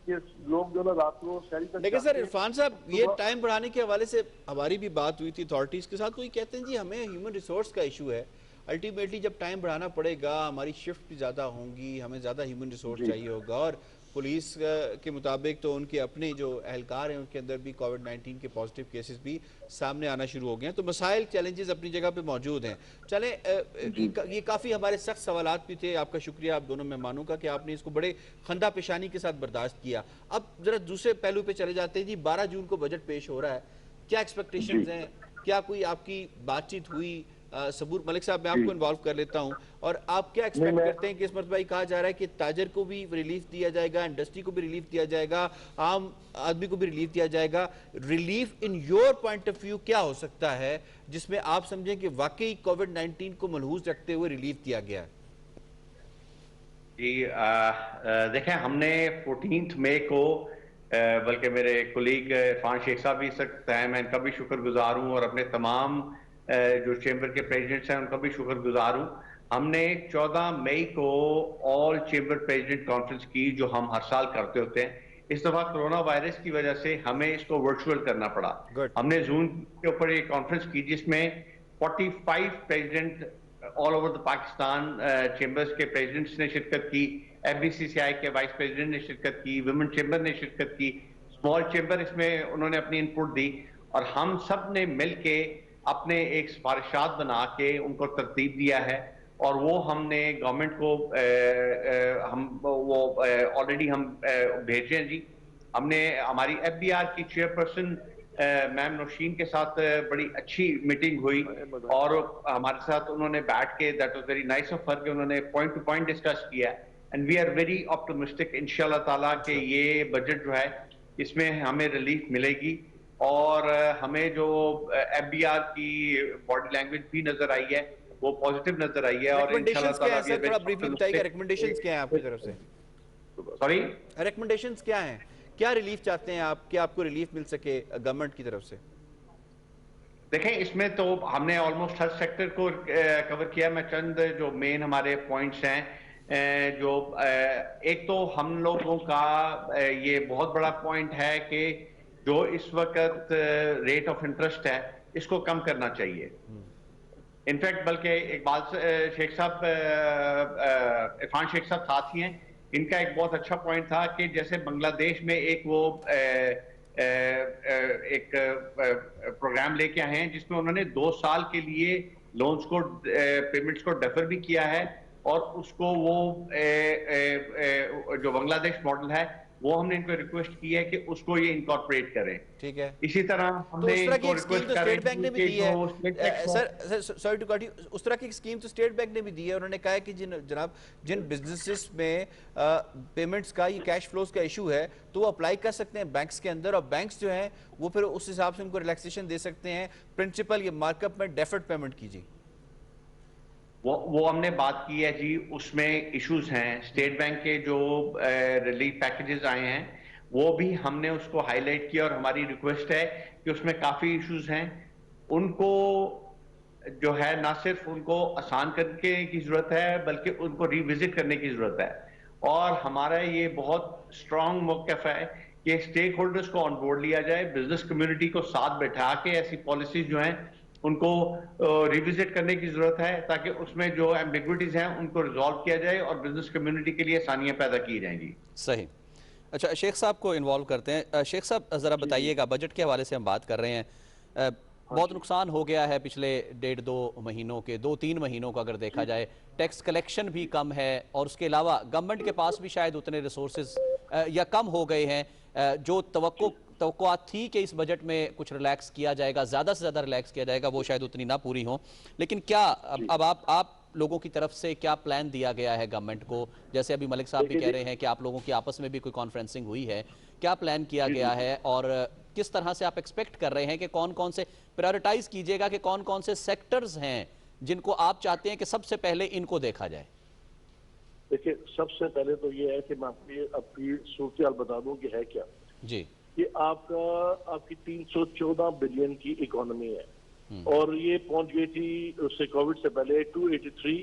कि लोग जो ना रात को शहरी तक, लेकिन सर इरफान साहब, ये टाइम बढ़ाने के हवाले से हमारी भी बात हुई थी अथॉरिटीज के साथ, कोई कहते हैं जी हमें ह्यूमन रिसोर्स का इशू है, अल्टीमेटली जब टाइम बढ़ाना पड़ेगा, हमारी शिफ्ट भी ज़्यादा होंगी, हमें ज़्यादा ह्यूमन रिसोर्स चाहिए होगा, और पुलिस के मुताबिक तो उनके अपने जो एहलकार हैं उनके अंदर भी कोविड-19 के पॉजिटिव केसेस भी सामने आना शुरू हो गए हैं, तो मसाइल चैलेंजेस अपनी जगह पे मौजूद हैं। चलें, ये काफ़ी हमारे सख्त सवालात भी थे, आपका शुक्रिया आप दोनों मेहमानों का कि आपने इसको बड़े खंदा पेशानी के साथ बर्दाश्त किया। अब ज़रा दूसरे पहलू पे चले जाते हैं जी, 12 जून को बजट पेश हो रहा है, क्या एक्सपेक्टेशंस हैं, क्या कोई आपकी बातचीत हुई सबूर मलिक साहब, मैं आपको इन्वॉल्व कर लेता हूं, और आप क्या एक्सपेक्ट करते हैं कि इस मरतबा कहा जा रहा है कि ताजर को भी रिलीफ दिया जाएगा, इंडस्ट्री को भी रिलीफ दिया जाएगा, आम आदमी को भी रिलीफ दिया जाएगा, relief in your point of view क्या हो सकता है जिसमें आप समझें कि वाकई कोविड-19 को मलहूज रखते हुए रिलीफ दिया गया है? जी देखें, हमने 14 मई को बल्कि मेरे कोलीग इरफान शेख साहब भी इस वक्त हैं, मैं इनका भी शुक्रगुजार हूँ, और अपने तमाम जो चेंबर के प्रेसिडेंट्स हैं उनका भी शुक्रगुजार हूँ। हमने 14 मई को ऑल चेंबर प्रेसिडेंट कॉन्फ्रेंस की, जो हम हर साल करते होते हैं। इस दफा कोरोना वायरस की वजह से हमें इसको वर्चुअल करना पड़ा। हमने जूम के ऊपर एक कॉन्फ्रेंस की जिसमें 45 president all over the Pakistan chambers के प्रेसिडेंट्स ने शिरकत की, FBCCI के वाइस प्रेसिडेंट ने शिरकत की, विमेन चेंबर ने शिरकत की, स्मॉल चेंबर इसमें उन्होंने अपनी इनपुट दी, और हम सब ने मिलके अपने एक सिफारिशात बना के उनको तरतीब दिया है, और वो हमने गवर्नमेंट को ऑलरेडी हम भेजे हैं जी। हमने हमारी FBR की चेयरपर्सन मैम नौशीन के साथ बड़ी अच्छी मीटिंग हुई, और हमारे साथ उन्होंने बैठ के, that was very nice of her, कि उन्होंने पॉइंट टू पॉइंट डिस्कस किया, and we are very optimistic इंशाल्लाह ताला कि ये बजट जो है इसमें हमें रिलीफ मिलेगी, और हमें जो FBR की बॉडी लैंग्वेज भी नजर आई है वो पॉजिटिव नजर आई है। और रिकमेंडेशंस क्या है सर, थोड़ा ब्रीफली बताइएगा, रिकमेंडेशंस क्या है आपकी तरफ से? सॉरी, रिकमेंडेशंस क्या हैं, क्या रिलीफ चाहते हैं आप कि आपको रिलीफ मिल सके गवर्नमेंट की तरफ से? देखें, इसमें तो हमने ऑलमोस्ट हर सेक्टर को कवर किया। मैं चंद जो मेन हमारे पॉइंट्स हैं, जो एक तो हम लोगों का ये बहुत बड़ा पॉइंट है कि जो इस वक्त रेट ऑफ इंटरेस्ट है इसको कम करना चाहिए। इनफैक्ट बल्कि इकबाल शेख साहब, इरफान शेख साहब साथ ही हैं, इनका एक बहुत अच्छा पॉइंट था कि जैसे बांग्लादेश में एक वो एक प्रोग्राम लेके आए हैं जिसमें उन्होंने 2 साल के लिए लोन्स को पेमेंट्स को डेफर भी किया है, और उसको वो जो बांग्लादेश मॉडल है वो हमने इनको रिक्वेस्ट की है कि उसको ये इनकॉर्पोरेट करें। ठीक है, इसी तरह हमने तो उस तरह की स्कीम तो स्टेट बैंक ने भी दी है sir, sorry to cut you, उस तरह की स्कीम तो स्टेट बैंक ने भी दी है। उन्होंने कहा है कि जिन बिजनेसेस में पेमेंट्स का, ये कैश फ्लोज का इशू है, तो वो अप्लाई कर सकते हैं बैंक्स के अंदर, और बैंक्स जो हैं वो फिर उस हिसाब से उनको रिलैक्सेशन दे सकते हैं, प्रिंसिपल या मार्कअप में डेफर्ड पेमेंट कीजिए। वो हमने बात की है जी, उसमें इश्यूज हैं। स्टेट बैंक के जो रिलीफ पैकेजेस आए हैं वो भी हमने उसको हाईलाइट किया, और हमारी रिक्वेस्ट है कि उसमें काफी इश्यूज हैं, उनको जो है ना सिर्फ उनको आसान करने की जरूरत है बल्कि उनको रिविजिट करने की जरूरत है। और हमारा ये बहुत स्ट्रांग मौक़िफ़ है कि स्टेक होल्डर्स को ऑन बोर्ड लिया जाए, बिजनेस कम्युनिटी को साथ बैठा के ऐसी पॉलिसीज जो हैं उनको रिविजिट करने की जरूरत है, ताकि उसमें जो एम्बिग्विटीज हैं उनको रिजॉल्व किया जाए और बिजनेस कम्युनिटी के लिए आसानियां पैदा की जाएंगी। सही। अच्छा, शेख साहब को इन्वॉल्व करते हैं। शेख साहब ज़रा बताइएगा, बजट के हवाले से हम बात कर रहे हैं, बहुत नुकसान हो गया है पिछले 1.5-2 महीनों के, 2-3 महीनों का अगर देखा जाए, टैक्स कलेक्शन भी कम है, और उसके अलावा गवर्नमेंट के पास भी शायद उतने रिसोर्सेज या कम हो गए हैं। जो तवक्कुआत थी कि इस बजट में कुछ रिलैक्स किया जाएगा, ज़्यादा से ज़्यादा रिलैक्स किया जाएगा, वो शायद उतनी ना पूरी हो। लेकिन क्या अब आप लोगों की तरफ से क्या प्लान दिया गया है गवर्नमेंट को? जैसे अभी मलिक साहब भी कह रहे हैं कि आप लोगों की आपस में भी कोई कॉन्फ्रेंसिंग हुई है, क्या प्लान किया गया है, और किस तरह से आप एक्सपेक्ट कर रहे हैं कि कौन कौन से प्रायोरिटाइज कीजिएगा कि कौन कौन से सेक्टर्स हैं जिनको आप चाहते हैं कि सबसे पहले इनको देखा जाए? देखिए, सबसे पहले तो ये है कि मैं आपकी सूरत बता दूं कि है क्या जी, कि आपकी 314 बिलियन की इकोनॉमी है, और ये पहुंच गई थी उससे कोविड से पहले 283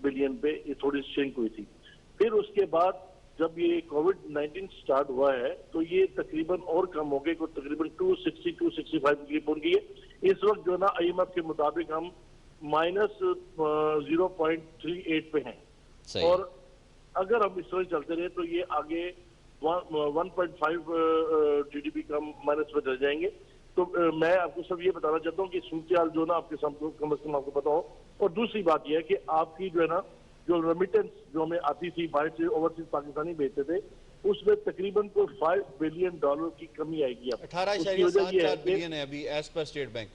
बिलियन पे, ये थोड़ी श्रिंक हुई थी। फिर उसके बाद जब ये कोविड-19 स्टार्ट हुआ है तो ये तकरीबन और कम हो गई, तकरीबन 260-265 की पहुंच गई है। इस वक्त जो है ना IMF के मुताबिक हम -0.38 पे हैं, और अगर हम इस तरह चलते रहे तो ये आगे 1.5 GDP का माइनस में चले जाएंगे। तो मैं आपको सब ये बताना चाहता हूँ कि सूरत जो ना आपके सामने कम से कम आपको पता हो। और दूसरी बात यह है कि आपकी जो है ना जो रेमिटेंस जो हमें आती थी बाहर से, ओवरसीज पाकिस्तानी भेजते थे, उसमें तकरीबन को $5 बिलियन की कमी आएगी। 18.74 बिलियन है अभी एज पर स्टेट बैंक।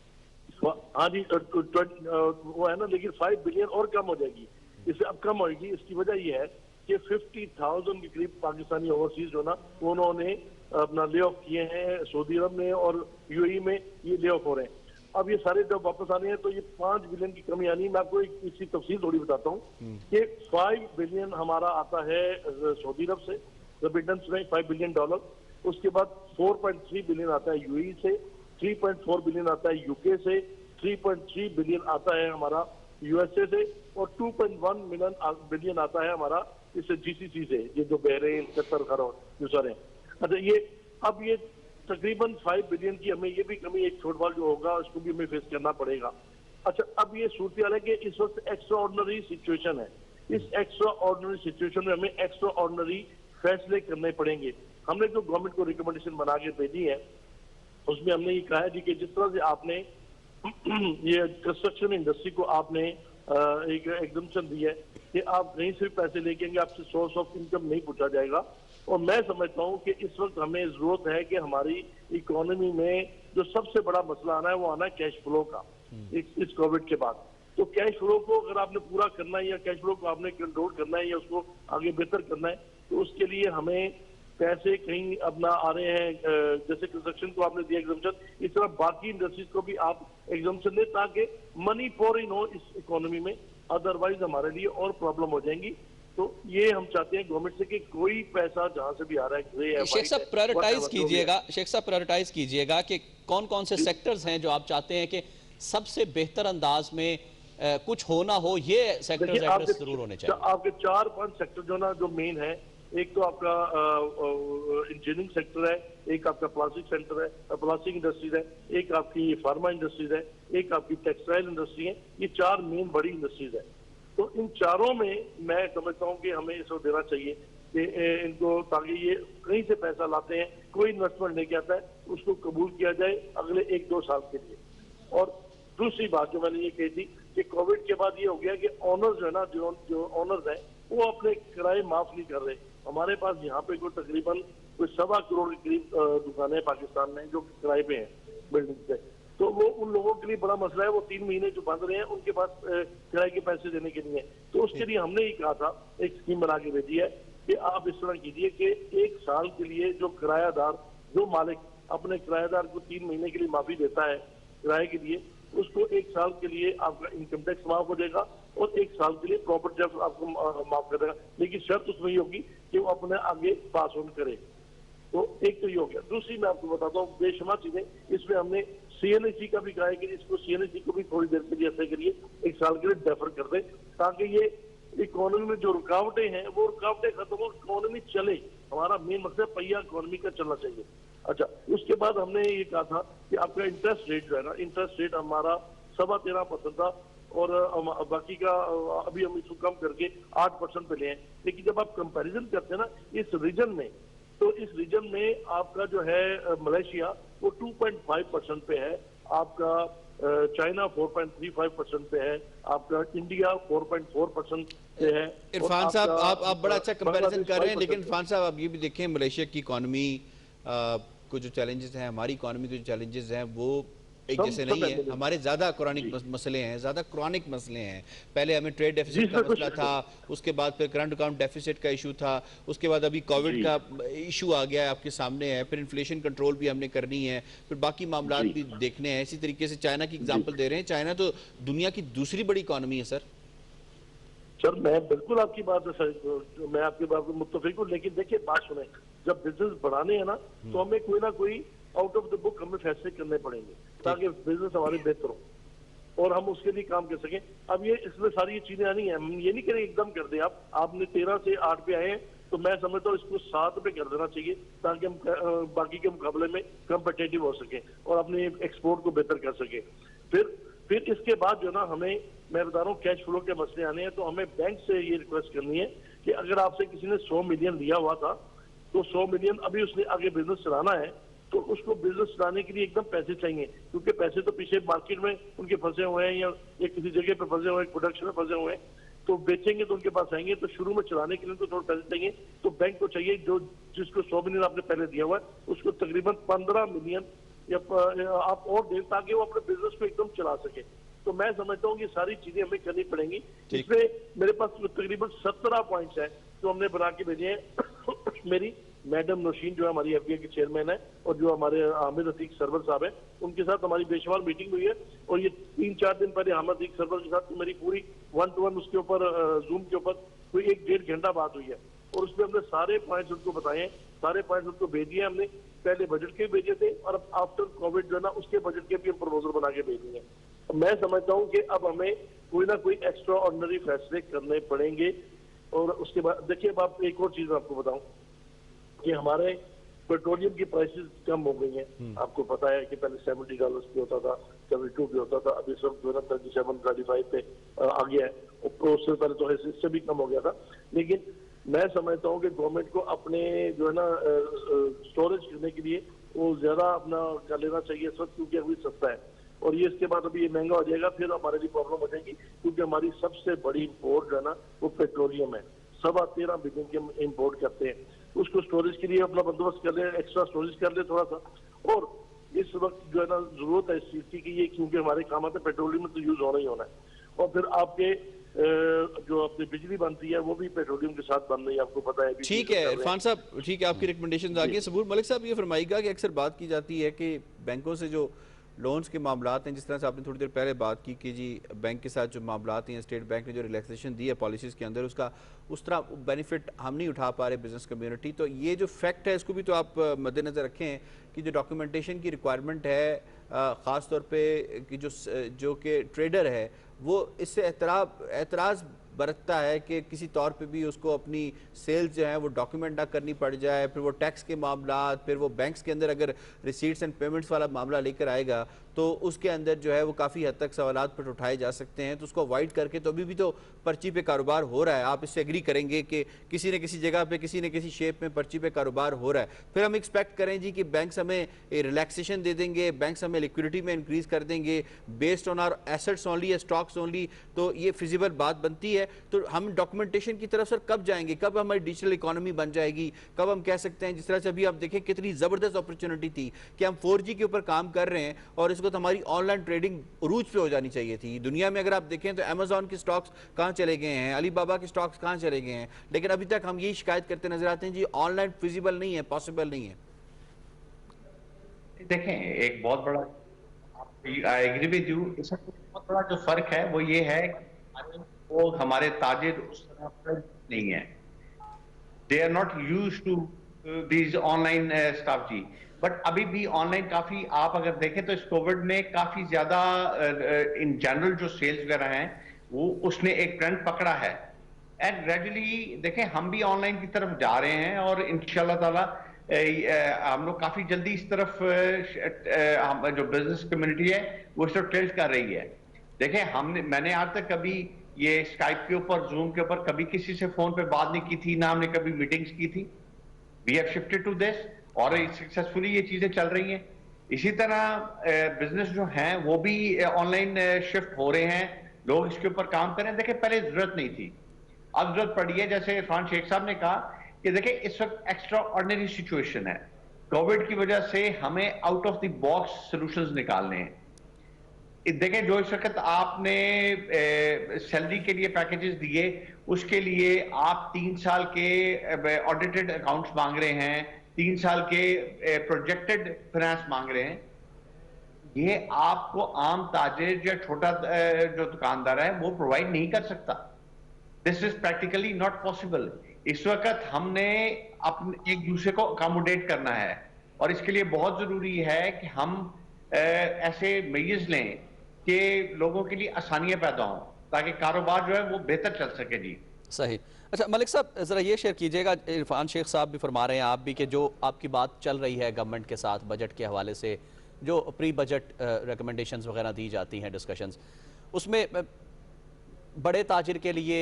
हाँ जी, वो है ना, लेकिन 5 बिलियन और कम हो जाएगी, इससे अब कम होगी। इसकी वजह ये है कि 50,000 के करीब पाकिस्तानी ओवरसीज जो ना उन्होंने अपना ले ऑफ किए हैं सऊदी अरब में और यूएई में, ये ले ऑफ हो रहे हैं। अब ये सारे जब वापस आने हैं तो ये 5 बिलियन की कमी आनी है। मैं आपको इसकी तफसील थोड़ी बताता हूँ कि 5 बिलियन हमारा आता है सऊदी अरब से रेमिटेंस में, $5 बिलियन। उसके बाद 4.3 बिलियन आता है यूएई से, 3.4 बिलियन आता है यूके से, 3.3 बिलियन आता है हमारा यूएसए से, और 2.1 बिलियन आता है हमारा इससे जीसीसी से, ये जो बहरीन, कतर, जो सारे हैं। अच्छा, ये अब ये तकरीबन 5 बिलियन की हमें ये भी कमी, एक शॉर्टफॉल जो होगा उसको भी हमें फेस करना पड़ेगा। अच्छा, अब ये सूरत है कि इस वक्त एक्स्ट्रा ऑर्डिनरी सिचुएशन है। इस एक्स्ट्रा ऑर्डिनरी सिचुएशन में हमें एक्स्ट्रा ऑर्डिनरी फैसले करने पड़ेंगे। हमने जो गवर्नमेंट को रिकमेंडेशन बना के भेजी है उसमें हमने ये कहा है जी कि जिस तरह से आपने ये कंस्ट्रक्शन इंडस्ट्री को आपने एक एग्जम्पशन दी है कि आप कहीं से भी पैसे लेके आएंगे, आपसे सोर्स ऑफ इनकम नहीं पूछा जाएगा। और मैं समझता हूँ कि इस वक्त हमें जरूरत है कि हमारी इकोनॉमी में जो सबसे बड़ा मसला आना है वो आना है कैश फ्लो का इस कोविड के बाद। तो कैश फ्लो को अगर आपने पूरा करना है या कैश फ्लो को आपने कंट्रोल करना है या उसको आगे बेहतर करना है, तो उसके लिए हमें पैसे कहीं अपना आ रहे हैं, जैसे कंस्ट्रक्शन को आपने दिया एग्जाम्पशन, इस तरह बाकी इंडस्ट्रीज को भी आप एग्जाम्पशन दें ताकि मनी पोर इन हो इस इकोनॉमी में, अदरवाइज हमारे लिए और प्रॉब्लम हो जाएंगी। तो ये हम चाहते हैं गवर्नमेंट से कि कोई पैसा जहां से भी आ रहा है, शेख साहब प्रायोरिटाइज कीजिएगा, शेख साहब प्रायोरिटाइज कीजिएगा कि कौन कौन से सेक्टर्स हैं जो आप चाहते हैं कि सबसे बेहतर अंदाज में कुछ होना हो, ये सेक्टर्स एड्रेस जरूर होने चाहिए। आपके 4-5 सेक्टर जो ना जो मेन है, एक तो आपका इंजीनियरिंग सेक्टर है, एक आपका प्लास्टिक सेंटर है, प्लास्टिक इंडस्ट्रीज है, एक आपकी फार्मा इंडस्ट्रीज है, एक आपकी टेक्सटाइल इंडस्ट्री है। ये 4 मेन बड़ी इंडस्ट्रीज है। तो इन चारों में मैं समझता हूँ कि हमें इसको देना चाहिए कि इनको, ताकि ये कहीं से पैसा लाते हैं, कोई इन्वेस्टमेंट लेके आता है, उसको कबूल किया जाए अगले 1-2 साल के लिए। और दूसरी बात जो मैंने ये कही थी कि कोविड के बाद ये हो गया कि ऑनर्स जो है ना, जो ऑनर्स है वो अपने किराए माफ नहीं कर रहे। हमारे पास यहाँ पे कोई तकरीबन 1.25 करोड़ के करीब दुकानें पाकिस्तान में जो किराए पे हैं बिल्डिंग पे, तो वो उन लोगों के लिए बड़ा मसला है। वो 3 महीने जो बंद रहे हैं उनके पास किराए के पैसे देने के लिए। तो उसके लिए हमने ही कहा था, एक स्कीम बना के भेजी है कि आप इस तरह कीजिए कि 1 साल के लिए जो किरायादार, जो मालिक अपने किराएदार को 3 महीने के लिए माफी देता है किराए के लिए, उसको 1 साल के लिए आपका इनकम टैक्स माफ हो जाएगा और 1 साल के लिए प्रॉपर्टी टैक्स आपको माफ कर देगा। लेकिन शर्त उसमें ये होगी कि वो अपने आगे पास ऑन करे। तो एक तो ये हो गया। दूसरी मैं आपको बताता हूँ बेशुमार चीजें, इसमें हमने सीएनएससी का भी कहा है कि इसको सीएनएससी को भी थोड़ी देर के लिए ऐसे करिए, 1 साल के लिए डेफर कर दे, ताकि ये इकोनॉमी में जो रुकावटें हैं वो रुकावटें खत्म हो, इकोनॉमी चले। हमारा मेन मकसद पहिया इकोनॉमी का चलना चाहिए। अच्छा, उसके बाद हमने ये कहा था कि आपका इंटरेस्ट रेट जो है ना, इंटरेस्ट रेट हमारा 13.25% था और बाकी का अभी हम इसको कम करके 8% पे ले हैं। लेकिन जब आप कंपैरिजन करते हैं ना इस रीजन में, तो इस रीजन में आपका जो है मलेशिया वो 2.5% पे है, आपका चाइना 4.35% पे है, आपका इंडिया 4.4% पे है। इरफान साहब, आप बड़ा अच्छा कंपैरिजन कर रहे हैं, लेकिन इरफान साहब आप ये भी देखें मलेशिया की इकोनॉमी को जो चैलेंजेस हैं, हमारी इकोनॉमी के जो चैलेंजेस हैं वो एक जैसे नहीं है। हमारे ज्यादा क्रॉनिक मसले हैं, ज्यादा क्रॉनिक मसले हैं। पहले हमें ट्रेड डेफिसिट का मसला था, उसके बाद फिर करंट अकाउंट डेफिसिट का इशू था, उसके बाद अभी कोविड का इशू आ गया है, आपके सामने है, फिर इन्फ्लेशन कंट्रोल भी हमने करनी है, फिर बाकी मामला भी देखने हैं। इसी तरीके से चाइना की एग्जाम्पल दे रहे हैं। चाइना तो दुनिया की दूसरी बड़ी इकोनॉमी है सर। मैं बिल्कुल आपकी बात से, मैं आपकी बात में मुत्तफिक हूँ, लेकिन देखिए बात सुने, जब बिजनेस बढ़ाने हैं ना तो हमें कोई ना कोई आउट ऑफ द बुक हमें फैसले करने पड़ेंगे ताकि बिजनेस हमारे बेहतर हो और हम उसके लिए काम कर सकें। अब ये इसमें सारी ये चीजें आनी है, हम ये नहीं करें एकदम कर दें। आपने 13 से 8 पे आए हैं, तो मैं समझता हूँ इसको 7 पे कर देना चाहिए ताकि हम बाकी के मुकाबले में कम्पिटेटिव हो सके और अपने एक्सपोर्ट को बेहतर कर सके। फिर इसके बाद जो ना हमें, मैं बता रहा हूँ, कैश फ्लो के मसले आने हैं, तो हमें बैंक से ये रिक्वेस्ट करनी है कि अगर आपसे किसी ने 100 मिलियन लिया हुआ था, तो 100 मिलियन अभी उसने आगे बिजनेस चलाना है, तो उसको बिजनेस चलाने के लिए एकदम पैसे चाहिए, क्योंकि पैसे तो पीछे मार्केट में उनके फंसे हुए हैं या किसी जगह पे फंसे हुए हैं, प्रोडक्शन में फंसे हुए हैं, तो बेचेंगे तो उनके पास आएंगे। तो शुरू में चलाने के लिए तो थोड़े पैसे चाहिए, तो बैंक को चाहिए जो जिसको 100 मिलियन आपने पहले दिया हुआ है उसको तकरीबन 15 मिलियन या आप और दें ताकि वो अपने बिजनेस को एकदम चला सके। तो मैं समझता हूँ कि सारी चीजें हमें करनी पड़ेंगी। इसमें मेरे पास तकरीबन 17 पॉइंट्स हैं जो हमने बना के भेजे हैं। मेरी मैडम नौशीन जो हमारी एफडीए के चेयरमैन है और जो हमारे हामिद अतीक सरवर साहब है, उनके साथ हमारी बेशुमार मीटिंग हुई है। और ये 3-4 दिन पहले हामिद अतीक सरवर के साथ मेरी पूरी 1-to-1 उसके ऊपर जूम के ऊपर कोई 1-1.5 घंटा बात हुई है और उसमें हमने सारे पॉइंट्स उनको बताए हैं, सारे पॉइंट्स उनको भेज दिए हमने। पहले बजट के भेजे थे और अब आफ्टर कोविड जो है ना उसके बजट के भी हम प्रपोजल बना के भेज दिए। मैं समझता हूँ कि अब हमें कोई ना कोई एक्स्ट्रा ऑर्डिनरी फैसले करने पड़ेंगे। और उसके बाद देखिए, अब आप एक और चीज आपको बताऊं कि हमारे पेट्रोलियम की प्राइसेस कम हो गई हैं। आपको पता है कि पहले $70 पे होता था, 72 पे होता था, अभी सब जो है ना 37-35 पे आ गया है। उससे पहले तो इससे भी कम हो गया था। लेकिन मैं समझता हूँ कि गवर्नमेंट को अपने जो है ना स्टोरेज करने के लिए वो ज्यादा अपना कर लेना चाहिए इस वक्त, क्योंकि अभी सस्ता है। और ये इसके बाद अभी ये महंगा हो जाएगा, फिर हमारे लिए प्रॉब्लम हो जाएगी, क्योंकि हमारी सबसे बड़ी इम्पोर्ट जो है ना वो पेट्रोलियम है। 13.25 बिलियन के हम इम्पोर्ट करते हैं। उसको स्टोरेज के लिए अपना बंदोबस्त कर ले, एक्स्ट्रा स्टोरेज कर ले थोड़ा सा। और इस वक्त जो है ना जरूरत है इस चीज की कि ये, क्योंकि हमारे काम आते पेट्रोलियम तो यूज होना ही होना है। और फिर आपके जो अपनी बिजली बनती है वो भी पेट्रोलियम के साथ बन रही है, आपको पता है। ठीक है इरफान साहब, ठीक है, आपकी रिकमेंडेशन आ गई। सबूर मलिक साहब, ये फरमाइएगा कि अक्सर बात की जाती है कि बैंकों से जो लोन्स के मामलात हैं, जिस तरह से आपने थोड़ी देर पहले बात की कि जी बैंक के साथ जो मामलात हैं, स्टेट बैंक ने जो रिलैक्सेशन दी है पॉलिसीज़ के अंदर, उसका उस तरह बेनिफिट हम नहीं उठा पा रहे बिजनेस कम्युनिटी। तो ये जो फैक्ट है इसको भी तो आप मद्देनज़र रखें कि जो डॉक्यूमेंटेशन की रिक्वायरमेंट है, ख़ास तौर पे कि जो कि ट्रेडर है वो इससे एतराज़ बरतता है कि किसी तौर पे भी उसको अपनी सेल्स जो है वो डॉक्यूमेंट ना करनी पड़ जाए, फिर वो टैक्स के मामला, फिर वो बैंक्स के अंदर अगर रिसीट्स एंड पेमेंट्स वाला मामला लेकर आएगा तो उसके अंदर जो है वो काफ़ी हद तक सवालात पर उठाए जा सकते हैं। तो उसको अवॉइड करके तो अभी भी तो पर्ची पे कारोबार हो रहा है। आप इससे एग्री करेंगे कि किसी न किसी जगह पे किसी न किसी शेप में पर्ची पे कारोबार हो रहा है। फिर हम एक्सपेक्ट करें जी कि बैंक्स हमें रिलैक्सेशन दे देंगे, बैंक्स हमें लिक्विडिटी में इंक्रीज कर देंगे based on our assets only या स्टॉक्स ओनली, तो ये फिजिबल बात बनती है। तो हम डॉक्यूमेंटेशन की तरफ सर कब जाएंगे, कब हमारी डिजिटल इकोनॉमी बन जाएगी, कब हम कह सकते हैं, जिस तरह से अभी आप देखें कितनी ज़बरदस्त अपॉर्चुनिटी थी कि हम 4G के ऊपर काम कर रहे हैं और इसको तो हमारी ऑनलाइन ट्रेडिंग उरूज पे हो जानी चाहिए थी। दुनिया में अगर आप देखें तो अमेजॉन के स्टॉक्स कहाँ चले गए हैं, अलीबाबा के स्टॉक्स कहाँ चले गए हैं, लेकिन अभी तक हम यही शिकायत करते नजर आते हैं जी ऑनलाइन फिजिबल नहीं है, पॉसिबल नहीं है। देखें, एक बहुत बड़ा, आई एग्री विद यू, इसमें बहुत बड़ा जो फर्क है वो ये है वो हमारे ताजिर उस तरह नहीं है, they are not used to these online stuff जी। बट अभी भी ऑनलाइन काफी, आप अगर देखें तो इस कोविड ने काफी ज्यादा इन जनरल जो सेल्स वगैरह हैं वो उसने एक ट्रेंड पकड़ा है। एंड ग्रेजुअली देखें हम भी ऑनलाइन की तरफ जा रहे हैं और इंशाल्लाह ताला हम लोग काफी जल्दी इस तरफ जो बिजनेस कम्युनिटी है वो इस तरफ टिल्ट कर रही है। देखें मैंने आज तक कभी ये स्काइप के ऊपर, जूम के ऊपर कभी किसी से फोन पे बात नहीं की थी, ना हमने कभी मीटिंग्स की थी। We have shifted to this और सक्सेसफुली ये चीजें चल रही हैं। इसी तरह बिजनेस जो हैं वो भी ऑनलाइन शिफ्ट हो रहे हैं, लोग इसके ऊपर काम करें। देखें पहले जरूरत नहीं थी, अब जरूरत पड़ी है। जैसे इरफान शेख साहब ने कहा कि देखिए इस वक्त एक्स्ट्रा ऑर्डिनरी सिचुएशन है, कोविड की वजह से हमें out of the box solutions निकालने हैं। देखें जो इस वक्त आपने सैलरी के लिए पैकेजेस दिए, उसके लिए आप 3 साल के ऑडिटेड अकाउंट्स मांग रहे हैं, 3 साल के प्रोजेक्टेड फाइनेंस मांग रहे हैं। ये आपको आम ताजिर या छोटा जो दुकानदार है वो प्रोवाइड नहीं कर सकता। This is practically not possible. इस वक्त हमने अपने एक दूसरे को अकोमोडेट करना है और इसके लिए बहुत जरूरी है कि हम ऐसे मेजर्स लें कि लोगों के लिए आसानियां पैदा हों ताकि कारोबार जो है वो बेहतर चल सके जी। सही। अच्छा मलिक साहब, ज़रा ये शेयर कीजिएगा, इरफान शेख साहब भी फरमा रहे हैं, आप भी, कि जो आपकी बात चल रही है गवर्नमेंट के साथ बजट के हवाले से, जो प्री बजट रिकमेंडेशंस वगैरह दी जाती हैं, डिस्कशंस, उसमें बड़े ताजिर के लिए,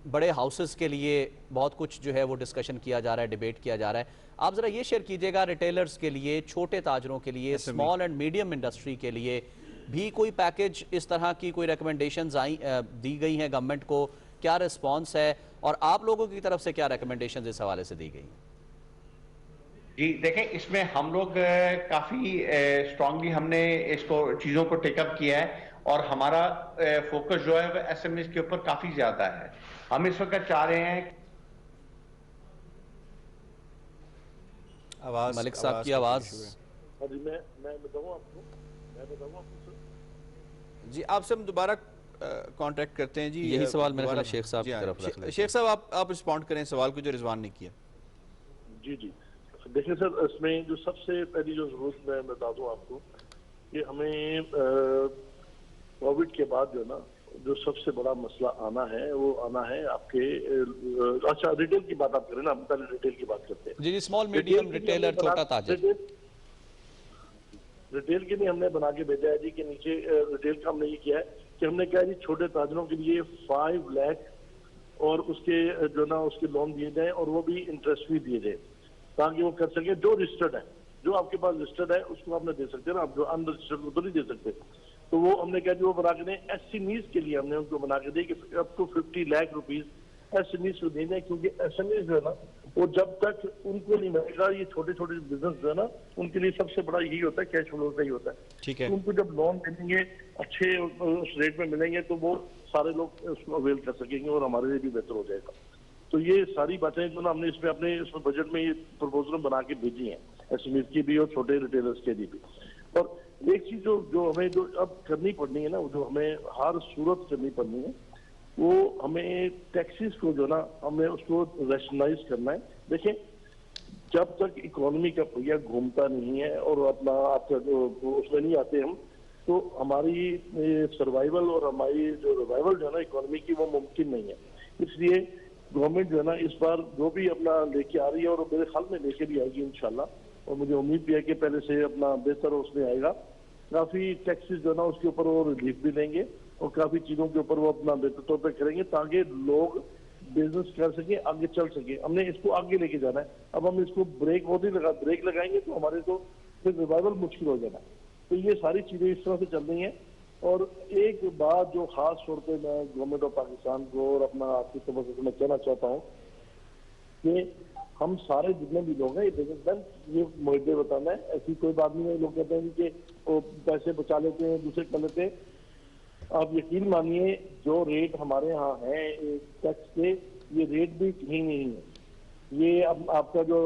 बड़े हाउसेस के लिए बहुत कुछ जो है वो डिस्कशन किया जा रहा है, डिबेट किया जा रहा है। आप ज़रा ये शेयर कीजिएगा, रिटेलर्स के लिए, छोटे ताजरों के लिए, स्मॉल एंड मीडियम इंडस्ट्री के लिए भी कोई पैकेज इस तरह की कोई रिकमेंडेशंस दी गई हैं गवर्नमेंट को, क्या रिस्पॉन्स है और आप लोगों की तरफ से क्या रिकमेंडेशंस इस हवाले से दी गई? जी देखें, इसमें हम लोग काफी स्ट्रांगली हमने इसको चीजों को टेकअप किया है और हमारा फोकस जो है वो एसएमईज के ऊपर काफी ज्यादा है। हम इस वक्त चाह रहे हैं। आवाज मलिक साहब की का आवाज। इशू है। हाँ जी, मैं बताऊँ आपको सर। जी आपसे हम दोबारा कांटेक्ट करते हैं जी। यही सवाल मेरे ख्याल दोबारा- है शेख साहब जी की हाँ, तरफ रख लेते हैं। शेख साहब आप रिस्पॉन्ड करें सवाल को जो रिजवान ने किया। जी जी, देखिए सर, इसमें जो सबसे पहली जो जरूरत मैं बता दूं आपको कि हमें कोविड के बाद जो है ना, जो सबसे बड़ा मसला आना है वो आना है आपके अच्छा रिटेल की बात आप करें ना, हम पहले रिटेल की बात करते हैं। जी जी, स्मॉल मीडियम रिटेलर, छोटा ताजर। रिटेल के लिए हमने बना के भेजा है जी कि नीचे रिटेल का हमने ये किया है कि हमने कहा जी छोटे ताजरों के लिए 5 लाख और उसके जो ना उसके लोन दिए जाए और वो भी इंटरेस्ट भी दिए जाए ताकि वो कर सके। जो रजिस्टर्ड है, जो आपके पास रजिस्टर्ड है उसको आप दे सकते हैं ना, आप जो अनरजिस्टर्ड तो नहीं दे सकते। तो वो हमने कहा जी वो बना के दें। एसएमईज के लिए हमने उनको बना के दी कि up to 50 lakh rupees SMEs को देना है, क्योंकि एसएमईज जो है ना वो जब तक उनको नहीं मिलेगा, ये छोटे छोटे बिजनेस जो है ना उनके लिए सबसे बड़ा यही होता है, कैश फ्लो का ही होता है। ठीक है। तो उनको जब लोन मिलेंगे अच्छे उस रेट में मिलेंगे तो वो सारे लोग उसको अवेल कर सकेंगे और हमारे लिए भी बेहतर हो जाएगा। तो ये सारी बातें जो ना हमने इसमें अपने इसमें बजट में ये प्रपोजल बना के भेजी हैं, एसएमईज की भी और छोटे रिटेलर्स के लिए भी। और एक चीज जो हमें जो अब करनी पड़नी है ना, जो हमें हर सूरत करनी पड़नी है, वो हमें टैक्सेस को जो ना हमें उसको रैशनलाइज करना है। देखिए, जब तक इकोनॉमी का पहिया घूमता नहीं है और अपना आपका जो उसमें नहीं आते हम, तो हमारी सर्वाइवल और हमारी जो रिवाइवल जो है ना इकोनॉमी की वो मुमकिन नहीं है। इसलिए गवर्नमेंट जो है ना इस बार जो भी अपना लेके आ रही है और मेरे ख्याल में लेके भी आएगी इंशाल्लाह, और मुझे उम्मीद भी है कि पहले से अपना बेहतर उसमें आएगा। काफी टैक्सेस जो है ना उसके ऊपर वो रिलीफ भी देंगे और काफी चीजों के ऊपर वो अपना बेहतर तौर पर करेंगे ताकि लोग बिजनेस कर सके, आगे चल सके। हमने इसको आगे लेके जाना है। अब हम इसको ब्रेक लगाएंगे तो हमारे तो फिर रिवाइवल मुश्किल हो जाना है। तो ये सारी चीजें इस तरह से चल रही हैं। और एक बात जो खास तौर पे मैं गवर्नमेंट ऑफ पाकिस्तान को और अपना आपकी तरफ से मैं कहना चाहता हूँ कि हम सारे जितने भी लोग हैं ये बिजनेसमैन, ये मुझे बताना है, ऐसी कोई बात नहीं है। लोग कहते हैं कि वो पैसे बचा लेते हैं, दूसरे कर लेते हैं। आप यकीन मानिए जो रेट हमारे यहाँ है टैक्स के, ये रेट भी कहीं नहीं है। ये अब आपका जो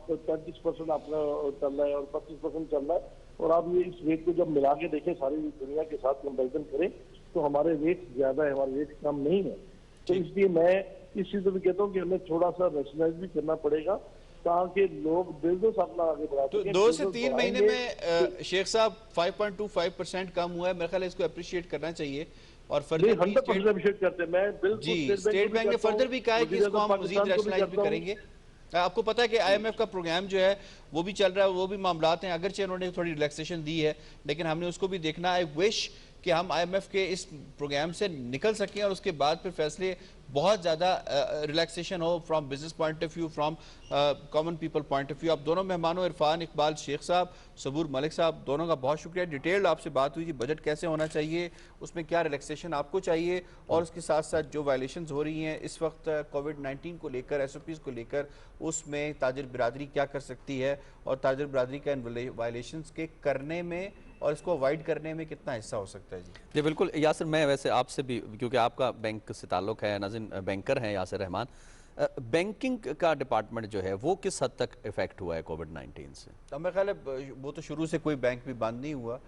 35% आपका चल रहा है और 25% चल रहा है, और आप ये इस रेट को जब मिला के देखें सारी दुनिया के साथ कंपेरिजन करें तो हमारे रेट ज्यादा है, हमारे रेट कम नहीं है। तो इसलिए मैं इस चीज में कहता हूँ कि हमें थोड़ा सा रैशनलाइज भी करना पड़ेगा ताकि लोग बिजनेस अपना आगे बढ़ा तो सकें। 2 से 3 महीने में शेख साहब 5.25% कम हुआ है, मेरे ख्याल है इसको अप्रिशिएट करना चाहिए। और फर्दर 100% अप्रिशिएट करते हैं। मैं बिल्कुल जी स्टेट बैंक ने फर्दर भी कहा है कि इसको हम मजीद रैशनलाइज भी करेंगे। आपको पता है कि आईएमएफ का प्रोग्राम जो है वो भी चल रहा है, वो भी मामलात हैं, अगरचे उन्होंने थोड़ी रिलैक्सेशन दी है लेकिन हमने उसको भी देखना। आई विश कि हम आईएमएफ के इस प्रोग्राम से निकल सकें और उसके बाद फिर फैसले बहुत ज़्यादा रिलैक्सेशन हो from business point of view, from common people point of view. आप दोनों मेहमानों इरफान इकबाल शेख साहब, सबूर मलिक साहब, दोनों का बहुत शुक्रिया। डिटेल्ड आपसे बात हुई थी, बजट कैसे होना चाहिए, उसमें क्या रिलैक्सेशन आपको चाहिए और उसके साथ साथ जो वायलेशंस हो रही हैं इस वक्त कोविड-19 को लेकर, एसओपीज़ को लेकर, उसमें ताजिर बिरादरी क्या कर सकती है और ताजिर बिरादरी का इन वायलेशंस के करने में और इसको अवॉइड करने में कितना हिस्सा हो सकता है। जी बिल्कुल यासिर, मैं वैसे आपसे भी, क्योंकि आपका बैंक से ताल्लुक़ है, नाज़रीन बैंकर हैं यासिर रहमान, बैंकिंग का डिपार्टमेंट जो है वो किस हद तक इफेक्ट हुआ है कोविड-19 से? तो मेरा ख्याल है वो तो शुरू से कोई बैंक भी बंद नहीं हुआ।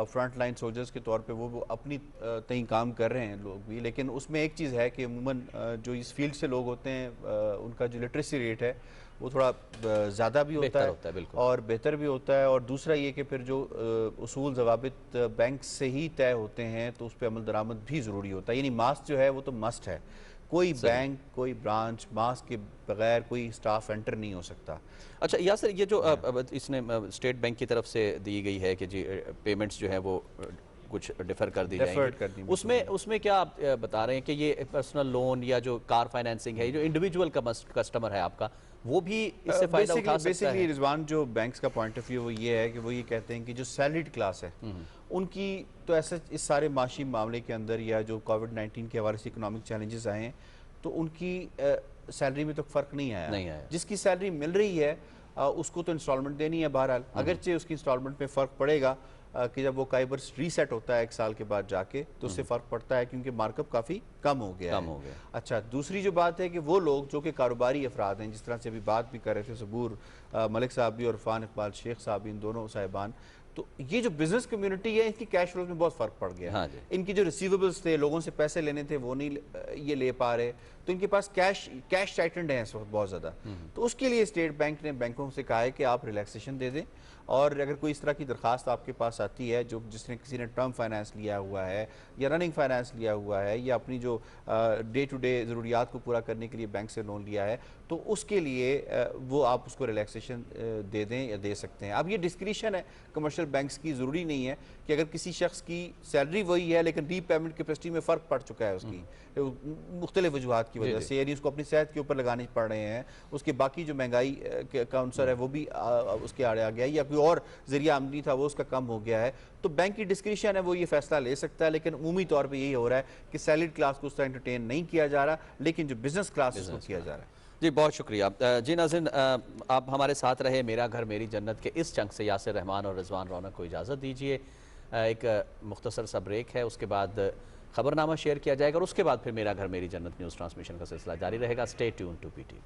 फ्रंट लाइन सोल्जर्स के तौर पे वो अपनी तय काम कर रहे हैं लोग भी, लेकिन उसमें एक चीज़ है कि अमूमन जो इस फील्ड से लोग होते हैं उनका जो लिटरेसी रेट है वो थोड़ा ज़्यादा भी होता है और बेहतर भी होता है। और दूसरा ये कि फिर जो उसूल ज़वाबित बैंक से ही तय होते हैं तो उस पर अमल दरामद भी ज़रूरी होता है। यानी मास्क जो है वो तो मस्ट है, कोई बैंक कोई ब्रांच मास्क के बगैर कोई स्टाफ एंटर नहीं हो सकता। अच्छा यासिर, ये जो इसने स्टेट बैंक की तरफ से दी गई है कि जी पेमेंट्स जो है वो कुछ डिफर कर दी जाएंगी, उसमें क्या आप बता रहे हैं कि ये पर्सनल लोन या जो कार फाइनेंसिंग है, जो इंडिविजुअल कस्टमर है आपका, वो भी इससे फायदा उठा सकता है? रिजवान, जो बैंक्स का पॉइंट ऑफ व्यू वो ये है कि वो ये कहते हैं कि जो सैलरीड क्लास है उनकी तो ऐसे इस सारे माशी मामले के अंदर या जो कोविड-19 के हवाले से इकोनॉमिक चैलेंजेस आए हैं तो उनकी सैलरी में तो फ़र्क नहीं आया। जिसकी सैलरी मिल रही है उसको तो इंस्टॉलमेंट देनी है बहरहाल, अगरचे उसकी इंस्टॉलमेंट में फ़र्क पड़ेगा कि जब वो काइबर रीसेट होता है 1 साल के बाद जाके तो उससे फ़र्क पड़ता है क्योंकि मार्कअप काफ़ी कम हो गया है। अच्छा, दूसरी जो बात है कि वो लोग जो कि कारोबारी अफराद हैं, जिस तरह से अभी बात भी कर रहे थे सबूर मलिक साहब भी और इरफान इकबाल शेख साहब, इन दोनों साहिबान, तो ये जो बिजनेस कम्युनिटी है इनकी कैश फ्लो में बहुत फ़र्क पड़ गया। हाँ, इनकी जो रिसीवेबल्स थे, लोगों से पैसे लेने थे, वो नहीं ये ले पा रहे, तो इनके पास कैश टाइटेंड है इस वक्त बहुत ज़्यादा। तो उसके लिए स्टेट बैंक ने बैंकों से कहा है कि आप रिलैक्सेशन दे दें, और अगर कोई इस तरह की दरख्वास्त आपके पास आती है जो जिसने किसी ने टर्म फाइनेंस लिया हुआ है या रनिंग फाइनेंस लिया हुआ है या अपनी जो डे टू डे ज़रूरियात को पूरा करने के लिए बैंक से लोन लिया है, तो उसके लिए वो आप उसको रिलैक्सेशन दे दें या दे सकते हैं। अब ये डिस्क्रिशन है कमर्शियल बैंक्स की, ज़रूरी नहीं है कि अगर किसी शख्स की सैलरी वही है लेकिन रीपेमेंट कैपेसिटी में फ़र्क पड़ चुका है उसकी मुख्तलिफ वजूहात की वजह से, यानी उसको अपनी सेहत के ऊपर लगाने पड़ रहे हैं, उसके बाकी जो महंगाई का अंसर है वो भी उसके आड़े आ गया है, या कोई और जरिया आमदनी था वो उसका कम हो गया है, तो बैंक की डिस्क्रिशन है वो ये फैसला ले सकता है। लेकिन उमूमी तौर पर यही हो रहा है कि सैलरीड क्लास को उस तरह एंटरटेन नहीं किया जा रहा, लेकिन जो बिजनेस क्लास उसको किया जा रहा है। जी, बहुत शुक्रिया। जी नाज़रीन, आप हमारे साथ रहे मेरा घर मेरी जन्नत के इस चंक से यासिर रहमान और रिजवान रौनक को इजाज़त दीजिए। एक मुख्तसर सा ब्रेक है, उसके बाद खबरनामा शेयर किया जाएगा और उसके बाद फिर मेरा घर मेरी जन्नत न्यूज़ ट्रांसमिशन का सिलसिला जारी रहेगा। Stay tune to PTV।